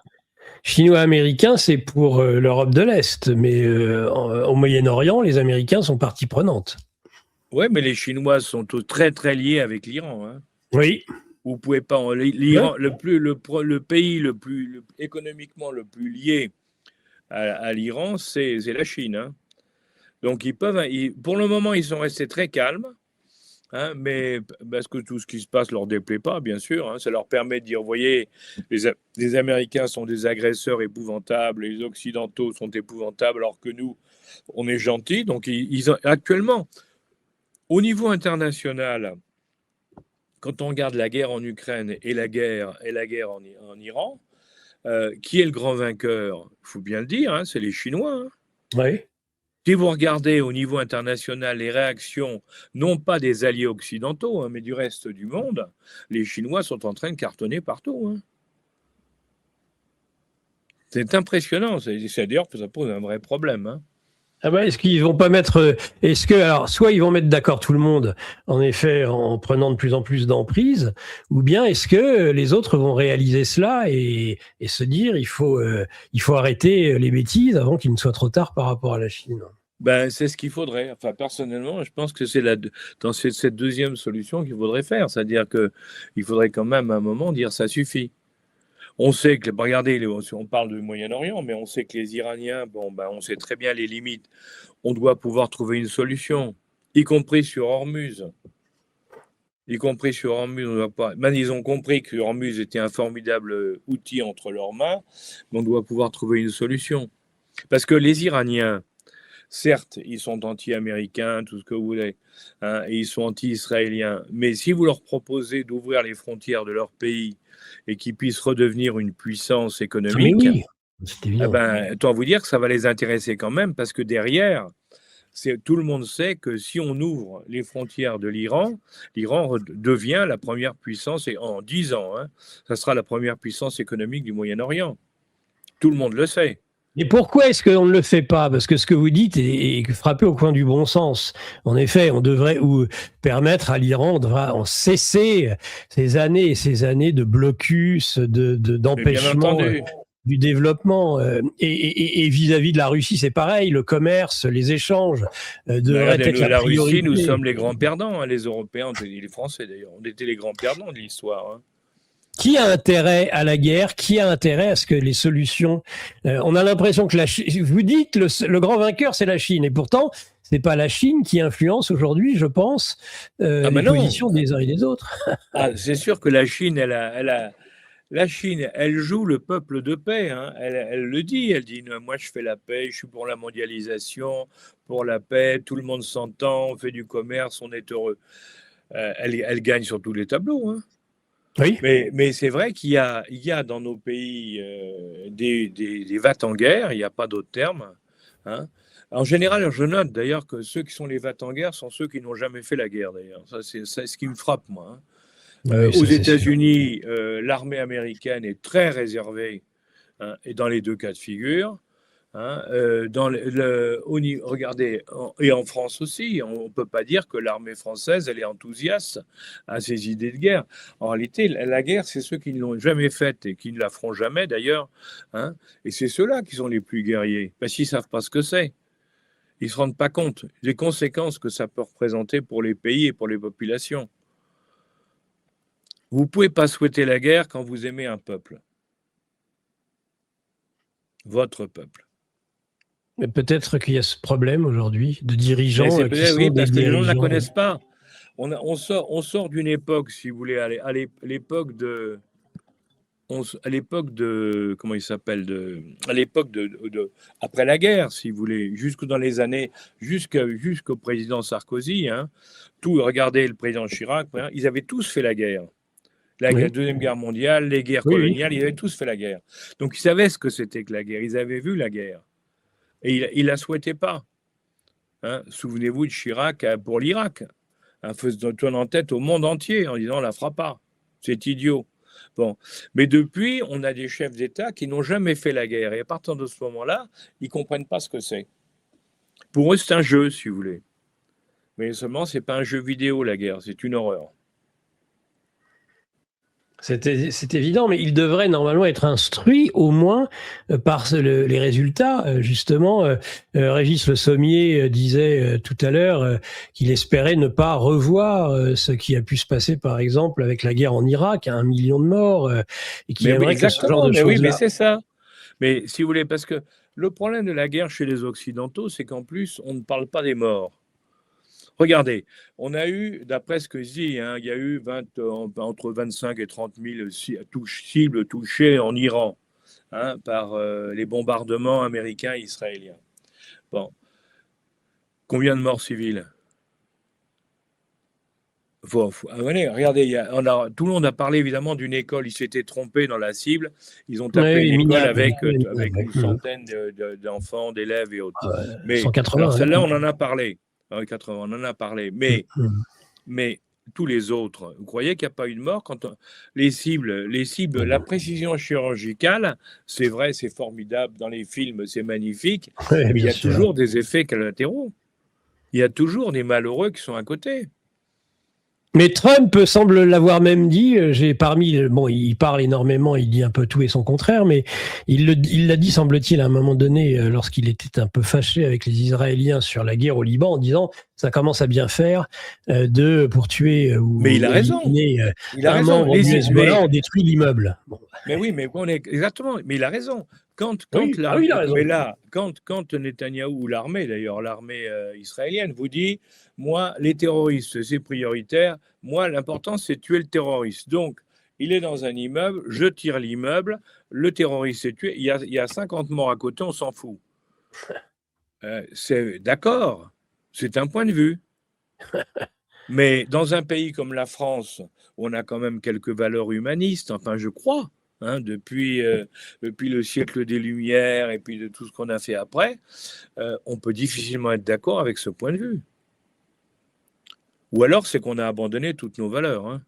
c'est pour l'Europe de l'Est, mais au Moyen-Orient, les Américains sont partie prenante. Oui, mais les Chinois sont très, très liés avec l'Iran. Hein. Oui. Vous pouvez pas. L'Iran, le pays économiquement le plus lié à l'Iran, c'est la Chine. Hein. Donc pour le moment, ils sont restés très calmes, hein, mais parce que tout ce qui se passe leur déplaît pas, bien sûr. Hein, ça leur permet de dire, vous voyez, les Américains sont des agresseurs épouvantables, les Occidentaux sont épouvantables, alors que nous, on est gentils. Donc actuellement, au niveau international, quand on regarde la guerre en Ukraine et la guerre en Iran, qui est le grand vainqueur? Il faut bien le dire, hein, c'est les Chinois. Hein. Oui. Si vous regardez au niveau international les réactions, non pas des alliés occidentaux, hein, mais du reste du monde, les Chinois sont en train de cartonner partout. Hein. C'est impressionnant. C'est d'ailleurs que ça pose un vrai problème. Hein. Ah bah, est-ce qu'ils vont pas mettre, alors, soit ils vont mettre d'accord tout le monde, en effet, en prenant de plus en plus d'emprise, ou bien est-ce que les autres vont réaliser cela et se dire il faut arrêter les bêtises avant qu'il ne soit trop tard par rapport à la Chine. Ben, c'est ce qu'il faudrait. Enfin, personnellement, je pense que c'est dans cette deuxième solution qu'il faudrait faire. C'est-à-dire qu'il faudrait quand même à un moment dire ça suffit. On sait que, regardez, on parle du Moyen-Orient, mais on sait que les Iraniens, bon, ben, on sait très bien les limites. On doit pouvoir trouver une solution, y compris sur Hormuz. Y compris sur Hormuz, on doit pas. Ben, ils ont compris que Hormuz était un formidable outil entre leurs mains, mais on doit pouvoir trouver une solution. Parce que les Iraniens, certes, ils sont anti-américains, tout ce que vous voulez, hein, et ils sont anti-israéliens, mais si vous leur proposez d'ouvrir les frontières de leur pays et qu'ils puissent redevenir une puissance Ah, mais économique, oui, c'est eh évident. ben, autant vous dire que ça va les intéresser quand même, parce que derrière, tout le monde sait que si on ouvre les frontières de l'Iran, l'Iran devient la première puissance, et en 10 ans, hein, ça sera la première puissance économique du Moyen-Orient. Tout le monde le sait. Et pourquoi est-ce qu'on ne le fait pas? Parce que ce que vous dites est frappé au coin du bon sens. En effet, on devrait permettre à l'Iran de cesser ces années et ces années de blocus, d'empêchement du développement. Et vis-à-vis de la Russie, c'est pareil. Le commerce, les échanges devraient être la priorité. Russie, nous sommes les grands perdants, hein, les Européens, les Français d'ailleurs. On était les grands perdants de l'histoire. Hein. Qui a intérêt à la guerre? Qui a intérêt à ce que les solutions... on a l'impression que vous dites le grand vainqueur, c'est la Chine. Et pourtant, c'est pas la Chine qui influence aujourd'hui, je pense, les positions des uns et des autres. C'est sûr que la Chine, la Chine, elle joue le peuple de paix. Hein. Elle le dit. Elle dit moi, je fais la paix, je suis pour la mondialisation, pour la paix, tout le monde s'entend, on fait du commerce, on est heureux. Elle gagne sur tous les tableaux. Hein. Oui. Mais c'est vrai qu'il y a dans nos pays des vats en guerre, il n'y a pas d'autre terme. Hein. En général, je note d'ailleurs que ceux qui sont les vats en guerre sont ceux qui n'ont jamais fait la guerre, d'ailleurs. Ça, c'est ce qui me frappe, moi. Hein. Oui, aux États-Unis, l'armée américaine est très réservée, hein, et dans les deux cas de figure. Hein, regardez, et en France aussi, on ne peut pas dire que l'armée française, elle est enthousiaste à ses idées de guerre. En réalité, la guerre, c'est ceux qui ne l'ont jamais faite et qui ne la feront jamais d'ailleurs. Hein, et c'est ceux-là qui sont les plus guerriers, parce qu'ils ne savent pas ce que c'est. Ils ne se rendent pas compte des conséquences que ça peut représenter pour les pays et pour les populations. Vous ne pouvez pas souhaiter la guerre quand vous aimez un peuple. Votre peuple. Mais peut-être qu'il y a ce problème aujourd'hui de dirigeants qui sont oui, parce que les gens ne la dirigeants. connaissent pas. On sort d'une époque, si vous voulez, à l'époque de comment il s'appelle, à l'époque après la guerre, si vous voulez, jusque dans les années, jusqu'au président Sarkozy, hein, regardez le président Chirac, hein, ils avaient tous fait la guerre. La Deuxième Guerre mondiale, les guerres coloniales, ils avaient tous fait la guerre. Donc ils savaient ce que c'était que la guerre, ils avaient vu la guerre. Et ils ne la souhaitaient pas. Hein, souvenez-vous de Chirac pour l'Irak, hein, faisant en tête au monde entier en disant on ne la fera pas, c'est idiot. Bon. Mais depuis, on a des chefs d'État qui n'ont jamais fait la guerre. Et à partir de ce moment-là, ils ne comprennent pas ce que c'est. Pour eux, c'est un jeu, si vous voulez. Mais seulement, ce n'est pas un jeu vidéo, la guerre, c'est une horreur. C'est évident, mais il devrait normalement être instruit au moins par les résultats. Justement, Régis Le Sommier disait tout à l'heure qu'il espérait ne pas revoir ce qui a pu se passer, par exemple, avec la guerre en Irak, 1 million de morts, et qu'il aimerait que ce genre de choses-là. Oui, mais c'est ça. Mais si vous voulez, parce que le problème de la guerre chez les Occidentaux, c'est qu'en plus, on ne parle pas des morts. Regardez, on a eu, d'après ce que je dis, hein, il y a eu entre 25 et 30 000 cibles touchées en Iran, hein, par les bombardements américains et israéliens. Bon. Combien de morts civiles? Regardez, tout le monde a parlé évidemment d'une école. Ils s'étaient trompés dans la cible. Ils ont tapé une école avec une centaine d'enfants, d'élèves et autres. Mais 180, celle-là, on en a parlé. 80, on en a parlé. Mais tous les autres. Vous croyez qu'il n'y a pas eu de mort quand les cibles, la précision chirurgicale, c'est vrai, c'est formidable dans les films, c'est magnifique, Ouais, mais il bien y a sûr. toujours des effets collatéraux. Il y a toujours des malheureux qui sont à côté. Mais Trump semble l'avoir même dit. Bon, il parle énormément, il dit un peu tout et son contraire, mais il l'a dit, semble-t-il, à un moment donné, lorsqu'il était un peu fâché avec les Israéliens sur la guerre au Liban, en disant ça commence à bien faire pour tuer Mais il ou a raison. éliminer Il a un raison. membre du Hezbollah, on détruit l'immeuble. Bon. Mais oui, mais on est exactement. Mais il a raison. Oui, ah oui, il a Mais raison. là, quand Netanyahou ou l'armée, d'ailleurs, l'armée israélienne vous dit, moi, les terroristes, c'est prioritaire. Moi, l'important, c'est tuer le terroriste. Donc, il est dans un immeuble, je tire l'immeuble, le terroriste est tué. Il y a 50 morts à côté, on s'en fout. C'est d'accord, c'est un point de vue. Mais dans un pays comme la France, où on a quand même quelques valeurs humanistes, enfin, je crois. Hein, depuis le siècle des Lumières et puis de tout ce qu'on a fait après, on peut difficilement être d'accord avec ce point de vue. Ou alors c'est qu'on a abandonné toutes nos valeurs. Hein.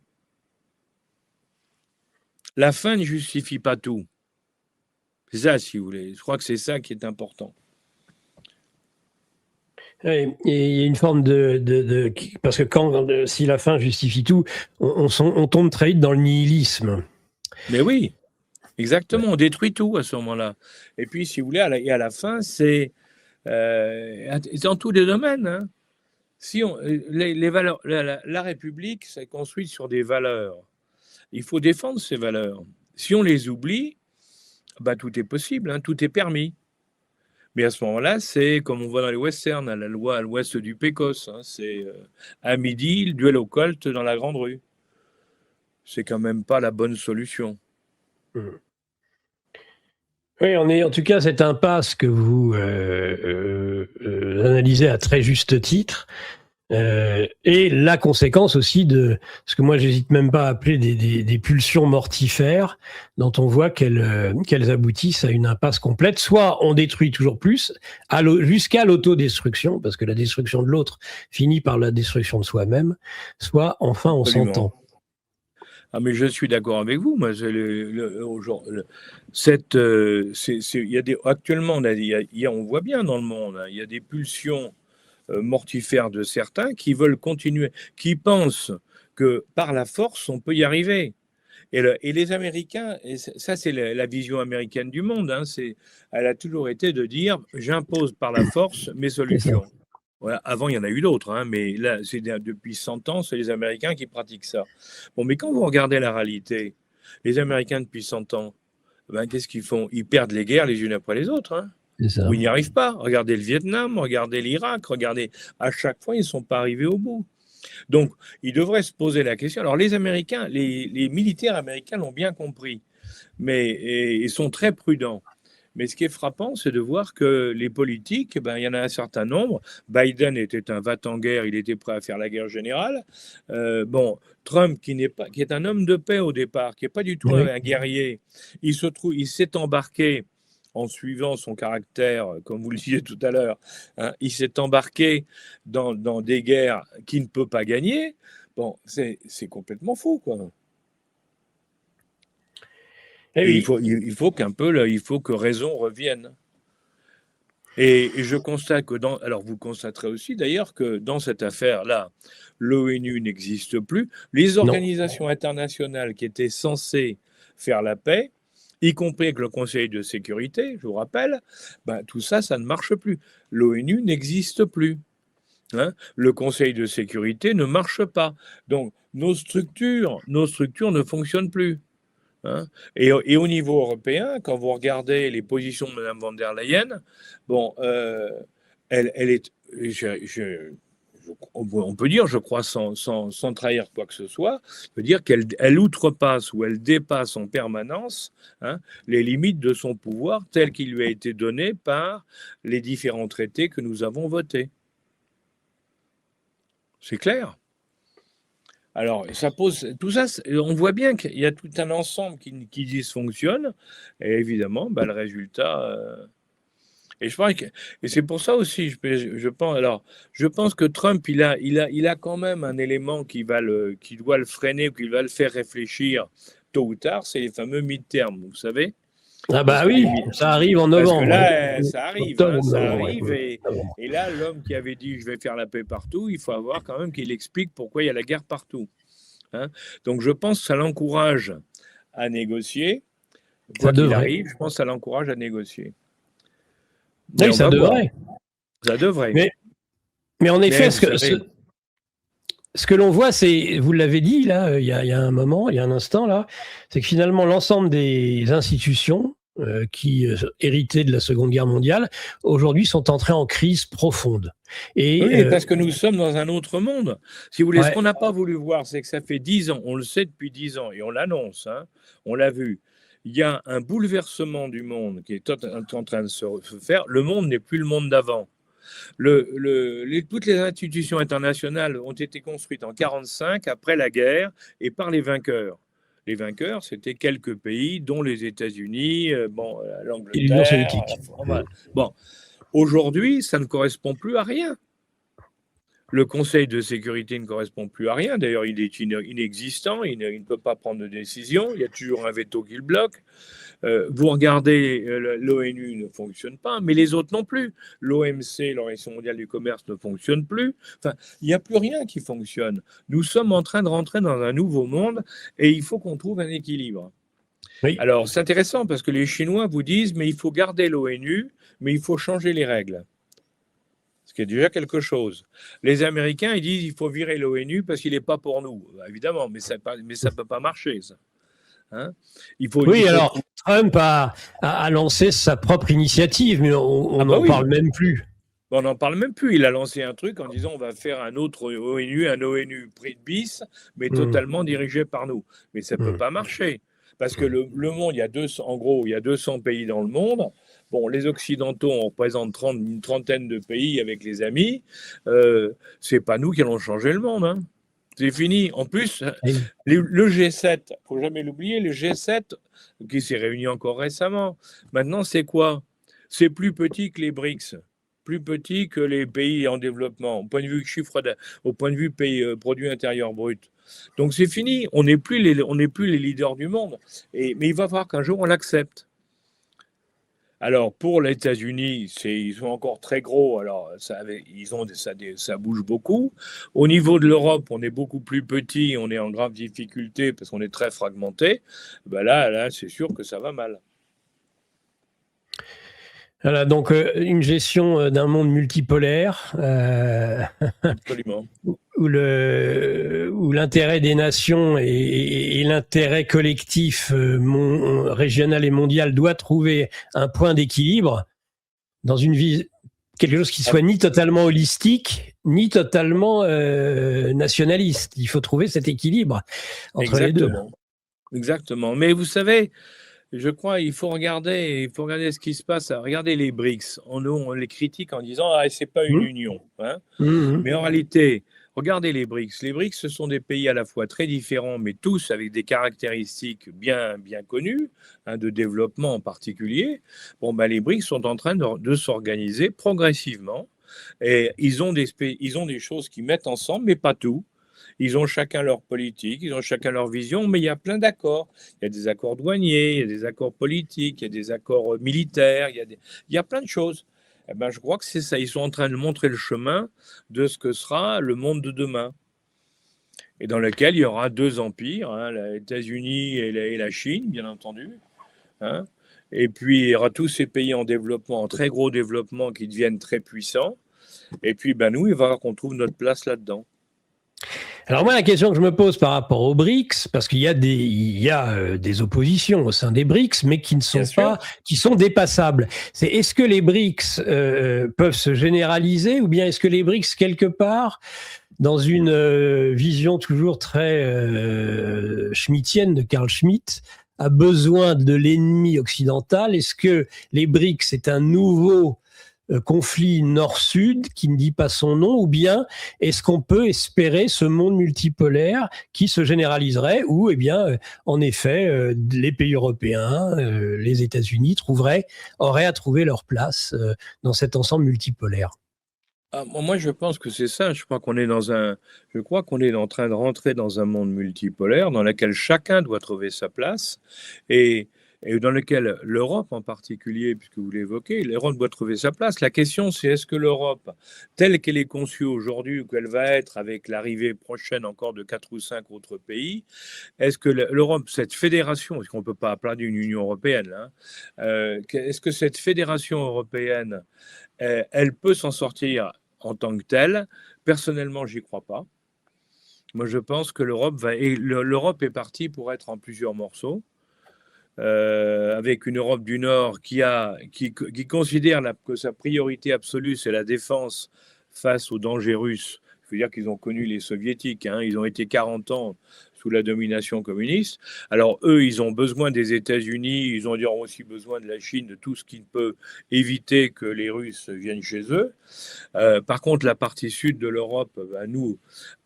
La fin ne justifie pas tout. C'est ça, si vous voulez. Je crois que c'est ça qui est important. Et il y a une forme parce que si la fin justifie tout, on tombe très vite dans le nihilisme. Mais oui, exactement. On détruit tout à ce moment-là. Et puis, si vous voulez, à la fin, c'est dans tous les domaines. Hein. Si les valeurs, la République, c'est construit sur des valeurs. Il faut défendre ces valeurs. Si on les oublie, bah, tout est possible, hein, tout est permis. Mais à ce moment-là, c'est comme on voit dans les westerns, à la loi à l'ouest du Pécos. Hein, c'est à midi, le duel au Colt dans la grande rue. C'est quand même pas la bonne solution. Oui, on est en tout cas cette impasse que vous analysez à très juste titre. Et la conséquence aussi de ce que moi j'hésite même pas à appeler des pulsions mortifères, dont on voit qu'elles aboutissent à une impasse complète. Soit on détruit toujours plus, jusqu'à l'autodestruction, parce que la destruction de l'autre finit par la destruction de soi-même, soit enfin on Absolument. s'entend. Ah, mais je suis d'accord avec vous. Moi, actuellement, on voit bien dans le monde, hein, il y a des pulsions mortifères de certains qui veulent continuer, qui pensent que par la force, on peut y arriver. Et les Américains, et ça c'est la vision américaine du monde, hein, elle a toujours été de dire j'impose par la force mes solutions. Voilà. Avant, il y en a eu d'autres, hein, mais là, c'est depuis 100 ans, c'est les Américains qui pratiquent ça. Bon, mais quand vous regardez la réalité, les Américains depuis 100 ans, ben, qu'est-ce qu'ils font? Ils perdent les guerres les unes après les autres. Hein. Ou ils n'y arrivent pas. Regardez le Vietnam, regardez l'Irak, regardez. À chaque fois, ils ne sont pas arrivés au bout. Donc, ils devraient se poser la question. Alors, les Américains, les militaires américains l'ont bien compris, mais ils sont très prudents. Mais ce qui est frappant, c'est de voir que les politiques, ben, il y en a un certain nombre. Biden était un va-t-en-guerre, il était prêt à faire la guerre générale. Bon, Trump, qui est un homme de paix au départ, qui n'est pas du tout un guerrier, il s'est embarqué en suivant son caractère, comme vous le disiez tout à l'heure, hein, il s'est embarqué dans des guerres qu'il ne peut pas gagner. Bon, c'est complètement fou, quoi. Et oui. il faut il faut que raison revienne. Et je constate que alors vous constaterez aussi d'ailleurs que dans cette affaire-là, l'ONU n'existe plus. Les organisations internationales qui étaient censées faire la paix, y compris avec le Conseil de sécurité, je vous rappelle, ben, tout ça, ça ne marche plus. L'ONU n'existe plus. Hein. Le Conseil de sécurité ne marche pas. Donc nos structures ne fonctionnent plus. Hein. Et au niveau européen, quand vous regardez les positions de Mme von der Leyen, bon, elle est, on peut dire, je crois, sans trahir quoi que ce soit, peut dire qu'elle outrepasse ou elle dépasse en permanence, hein, les limites de son pouvoir tel qu'il lui a été donné par les différents traités que nous avons votés. C'est clair. Alors, ça pose tout ça. On voit bien qu'il y a tout un ensemble qui dysfonctionne, et évidemment, bah, le résultat, Et et c'est pour ça aussi, je pense que Trump, il a quand même un élément qui doit le freiner ou qui va le faire réfléchir tôt ou tard, c'est les fameux midterms, vous savez. Ah Parce bah que, oui, ça arrive en parce que novembre. là, ça arrive, hein, Octobre ou ça novembre. arrive. Ouais. Novembre. Et là, l'homme qui avait dit je vais faire la paix partout, il faut avoir quand même qu'il explique pourquoi il y a la guerre partout. Hein. Donc je pense que ça l'encourage à négocier. Ça Quoi qu'il devrait. arrive, je pense que ça l'encourage à négocier. Mais Oui, on ça va voir. devrait. Ça devrait. Mais en effet, Mais vous savez, ce que l'on voit, c'est, vous l'avez dit là, il y a un moment, il y a un instant là, c'est que finalement l'ensemble des institutions qui héritaient de la Seconde Guerre mondiale, aujourd'hui sont entrées en crise profonde. Et oui, parce que nous sommes dans un autre monde. Si vous voulez, ce ouais, qu'on n'a pas voulu voir, c'est que ça fait 10 ans, on le sait depuis 10 ans, et on l'annonce, hein, on l'a vu. Il y a un bouleversement du monde qui est en train de se faire. Le monde n'est plus le monde d'avant. Toutes les institutions internationales ont été construites en 1945, après la guerre, et par les vainqueurs. Les vainqueurs, c'était quelques pays, dont les États-Unis, et l'Union l'Angleterre. soviétique. Voilà. Bon, aujourd'hui, ça ne correspond plus à rien. Le Conseil de sécurité ne correspond plus à rien. D'ailleurs, il est inexistant, il ne peut pas prendre de décision, il y a toujours un veto qui le bloque. Vous regardez, l'ONU ne fonctionne pas, mais les autres non plus. L'OMC, l'Organisation mondiale du commerce, ne fonctionne plus. Enfin, il n'y a plus rien qui fonctionne. Nous sommes en train de rentrer dans un nouveau monde et il faut qu'on trouve un équilibre. Oui. Alors, c'est intéressant parce que les Chinois vous disent, mais il faut garder l'ONU, mais il faut changer les règles. Ce qui est déjà quelque chose. Les Américains, ils disent, il faut virer l'ONU parce qu'il n'est pas pour nous. Bah, évidemment, mais ça ne peut pas marcher, ça. Hein, oui, alors Trump a lancé sa propre initiative, mais on n'en parle même plus. On n'en parle même plus. Il a lancé un truc en disant on va faire un autre ONU, un ONU prix de bis, mais totalement dirigé par nous. Mais ça ne peut pas marcher. Parce que le monde, en gros, il y a 200 pays dans le monde. Bon, les Occidentaux, on représente une trentaine de pays avec les amis. C'est pas nous qui allons changer le monde. Hein. C'est fini. En plus, le G7, il ne faut jamais l'oublier, le G7, qui s'est réuni encore récemment, maintenant, c'est quoi? C'est plus petit que les BRICS, plus petit que les pays en développement, au point de vue au point de vue produit intérieur brut. Donc c'est fini, on n'est plus les leaders du monde. Mais il va falloir qu'un jour on l'accepte. Alors, pour les États-Unis, ils sont encore très gros, alors ça bouge beaucoup. Au niveau de l'Europe, on est beaucoup plus petit, on est en grave difficulté parce qu'on est très fragmenté. Ben là, c'est sûr que ça va mal. Voilà, donc une gestion d'un monde multipolaire Absolument. où l'intérêt des nations et l'intérêt collectif régional et mondial doit trouver un point d'équilibre dans quelque chose qui soit ni totalement holistique, ni totalement nationaliste. Il faut trouver cet équilibre entre les deux. Exactement. Mais vous savez, je crois il faut regarder ce qui se passe. Regardez les BRICS. On les critique en disant c'est pas une union. Hein. Mais en réalité, regardez les BRICS. Les BRICS, ce sont des pays à la fois très différents, mais tous avec des caractéristiques bien connues, de développement en particulier. Les BRICS sont en train de s'organiser progressivement. Et ils ont des choses qu'ils mettent ensemble, mais pas tout. Ils ont chacun leur politique, ils ont chacun leur vision, mais il y a plein d'accords. Il y a des accords douaniers, il y a des accords politiques, il y a des accords militaires, il y a plein de choses. Je crois que c'est ça. Ils sont en train de montrer le chemin de ce que sera le monde de demain. Et dans lequel il y aura deux empires, les États-Unis et la Chine, bien entendu. Hein. Et puis, il y aura tous ces pays en développement, en très gros développement, qui deviennent très puissants. Et puis, nous, il va falloir qu'on trouve notre place là-dedans. Alors moi, la question que je me pose par rapport aux BRICS, parce qu'il y a des oppositions au sein des BRICS, mais qui sont dépassables. C'est est-ce que les BRICS peuvent se généraliser, ou bien est-ce que les BRICS, quelque part, dans une vision toujours très schmittienne de Carl Schmitt, a besoin de l'ennemi occidental? Est-ce que les BRICS est un nouveau conflit nord-sud qui ne dit pas son nom, ou bien est-ce qu'on peut espérer ce monde multipolaire qui se généraliserait, où, eh bien, en effet, les pays européens, les États-Unis auraient à trouver leur place dans cet ensemble multipolaire? Moi, je pense que c'est ça. Je crois qu'on est en train de rentrer dans un monde multipolaire dans lequel chacun doit trouver sa place et, et dans lequel l'Europe en particulier, puisque vous l'évoquez, l'Europe doit trouver sa place. La question, c'est est-ce que l'Europe, telle qu'elle est conçue aujourd'hui, ou qu'elle va être avec l'arrivée prochaine encore de 4 ou 5 autres pays, est-ce que l'Europe, cette fédération, parce qu'on ne peut pas appeler une Union européenne, hein, est-ce que cette fédération européenne, elle peut s'en sortir en tant que telle? Personnellement, j'y crois pas. Moi, je pense que l'Europe est partie pour être en plusieurs morceaux, avec une Europe du Nord qui considère que sa priorité absolue, c'est la défense face aux dangers russes. Il faut dire qu'ils ont connu les soviétiques, hein, ils ont été 40 ans sous la domination communiste. Alors eux, ils ont besoin des États-Unis, ils ont aussi besoin de la Chine, de tout ce qui peut éviter que les Russes viennent chez eux. Par contre, la partie sud de l'Europe, nous,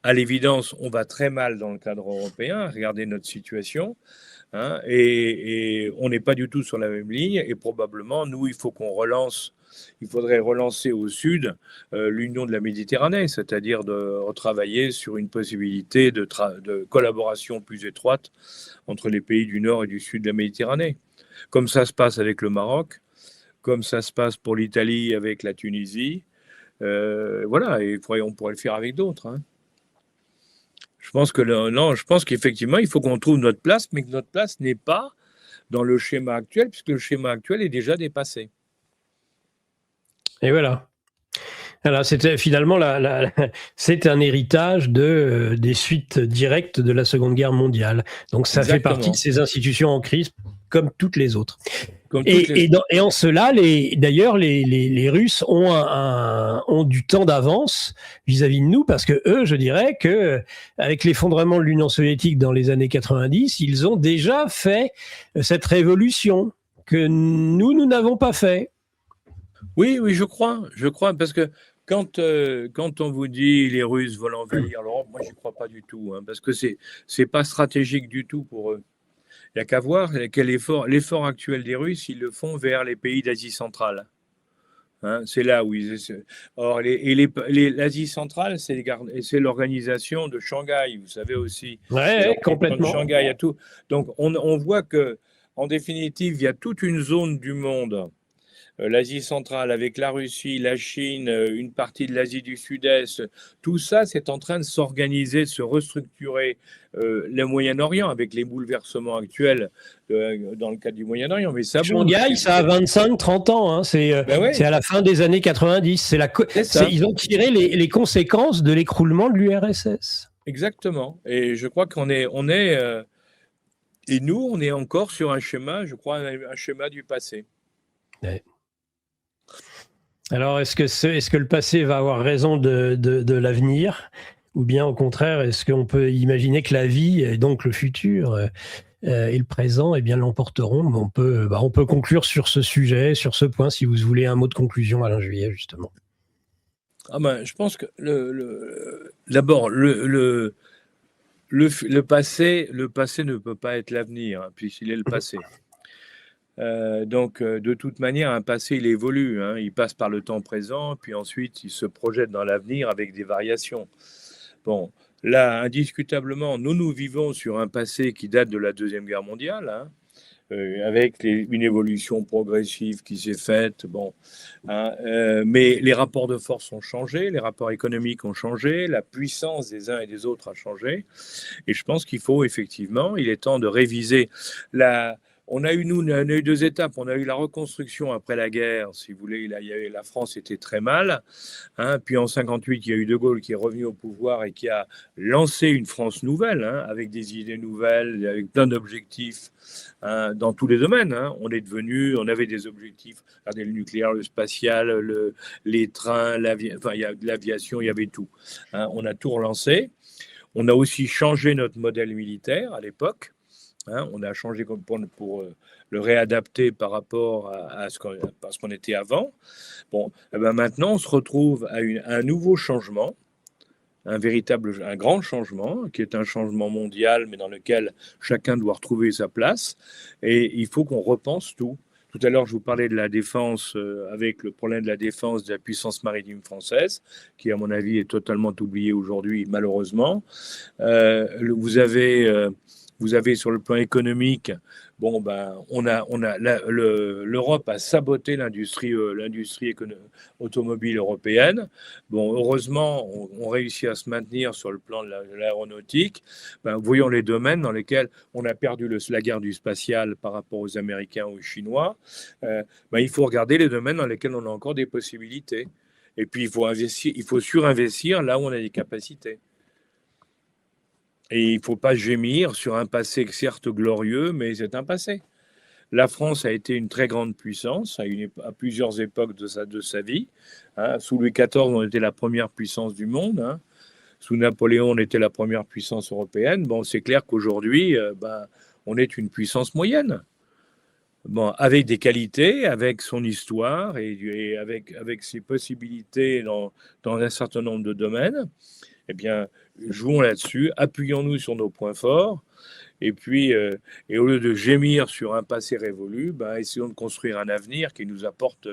à l'évidence, on va très mal dans le cadre européen. Regardez notre situation. Hein, et on n'est pas du tout sur la même ligne. Et probablement, nous, il faudrait relancer au sud l'Union de la Méditerranée, c'est-à-dire de retravailler sur une possibilité de collaboration plus étroite entre les pays du nord et du sud de la Méditerranée. Comme ça se passe avec le Maroc, comme ça se passe pour l'Italie avec la Tunisie. Voilà, et on pourrait le faire avec d'autres. Hein. Je pense qu'effectivement, il faut qu'on trouve notre place, mais que notre place n'est pas dans le schéma actuel, puisque le schéma actuel est déjà dépassé. Et voilà. Alors, c'était finalement c'est un héritage des suites directes de la Seconde Guerre mondiale. Donc, ça fait partie de ces institutions en crise, comme toutes les autres. Et en cela, d'ailleurs, les Russes ont du temps d'avance vis-à-vis de nous, parce que eux, je dirais que avec l'effondrement de l'Union soviétique dans les années 90, ils ont déjà fait cette révolution que nous n'avons pas fait. Oui, je crois, parce que quand on vous dit les Russes veulent envahir l'Europe, moi j'y crois pas du tout, hein, parce que c'est pas stratégique du tout pour eux. Il n'y a qu'à voir l'effort actuel des Russes, ils le font vers les pays d'Asie centrale. Hein, c'est là où ils essaient. Or, l'Asie centrale, c'est l'organisation de Shanghai, vous savez aussi. Ouais, complètement. De Shanghai à tout. Donc, on voit que, en définitive, il y a toute une zone du monde, l'Asie centrale avec la Russie, la Chine, une partie de l'Asie du Sud-Est, tout ça, c'est en train de s'organiser, de se restructurer. Le Moyen-Orient, avec les bouleversements actuels dans le cadre du Moyen-Orient. Mais ça Shanghai, ça a 25-30 ans. Hein. C'est à la fin des années 90. Ils ont tiré les conséquences de l'écroulement de l'URSS. Exactement. Et je crois et nous, on est encore sur un schéma, je crois, un schéma du passé. Ouais. Alors, est-ce que le passé va avoir raison de l'avenir, ou bien au contraire, est-ce qu'on peut imaginer que la vie, et donc le futur et le présent, eh bien l'emporteront? On peut conclure sur ce sujet, sur ce point, si vous voulez un mot de conclusion, Alain Juillet, justement. Je pense que d'abord le passé ne peut pas être l'avenir, hein, puisqu'il est le passé. Donc, de toute manière, un passé, il évolue. Hein, il passe par le temps présent, puis ensuite, il se projette dans l'avenir avec des variations. Bon, là, indiscutablement, nous vivons sur un passé qui date de la Deuxième Guerre mondiale, hein, avec une évolution progressive qui s'est faite. Bon, hein, mais les rapports de force ont changé, les rapports économiques ont changé, la puissance des uns et des autres a changé. Et je pense qu'il faut effectivement, il est temps de réviser on a eu 2 étapes. On a eu la reconstruction après la guerre, si vous voulez. La France était très mal. Hein. Puis en 58, il y a eu De Gaulle qui est revenu au pouvoir et qui a lancé une France nouvelle, hein, avec des idées nouvelles, avec plein d'objectifs, hein, dans tous les domaines. Hein. On avait des objectifs. Regardez, le nucléaire, le spatial, les trains, l'aviation, il y avait tout. Hein. On a tout relancé. On a aussi changé notre modèle militaire à l'époque. On a changé pour le réadapter par rapport à ce qu'on était avant. Bon, eh ben maintenant, on se retrouve à un nouveau changement, un grand changement, qui est un changement mondial, mais dans lequel chacun doit retrouver sa place. Et il faut qu'on repense tout. Tout à l'heure, je vous parlais de la défense, avec le problème de la défense de la puissance maritime française, qui, à mon avis, est totalement oublié aujourd'hui, malheureusement. Vous avez sur le plan économique, bon ben, l'Europe a saboté l'industrie automobile européenne. Bon, heureusement, on réussit à se maintenir sur le plan de l'aéronautique. Ben, voyons les domaines dans lesquels on a perdu la guerre du spatial par rapport aux Américains ou aux Chinois. Ben, il faut regarder les domaines dans lesquels on a encore des possibilités. Et puis il faut surinvestir là où on a des capacités. Et il ne faut pas gémir sur un passé certes glorieux, mais c'est un passé. La France a été une très grande puissance à plusieurs époques de sa vie. Sous Louis XIV, on était la première puissance du monde. Sous Napoléon, on était la première puissance européenne. Bon, c'est clair qu'aujourd'hui, on est une puissance moyenne. Bon, avec des qualités, avec son histoire et avec ses possibilités dans un certain nombre de domaines. Eh bien, jouons là-dessus, appuyons-nous sur nos points forts, et puis, et au lieu de gémir sur un passé révolu, essayons de construire un avenir qui nous apporte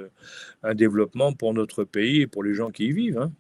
un développement pour notre pays et pour les gens qui y vivent.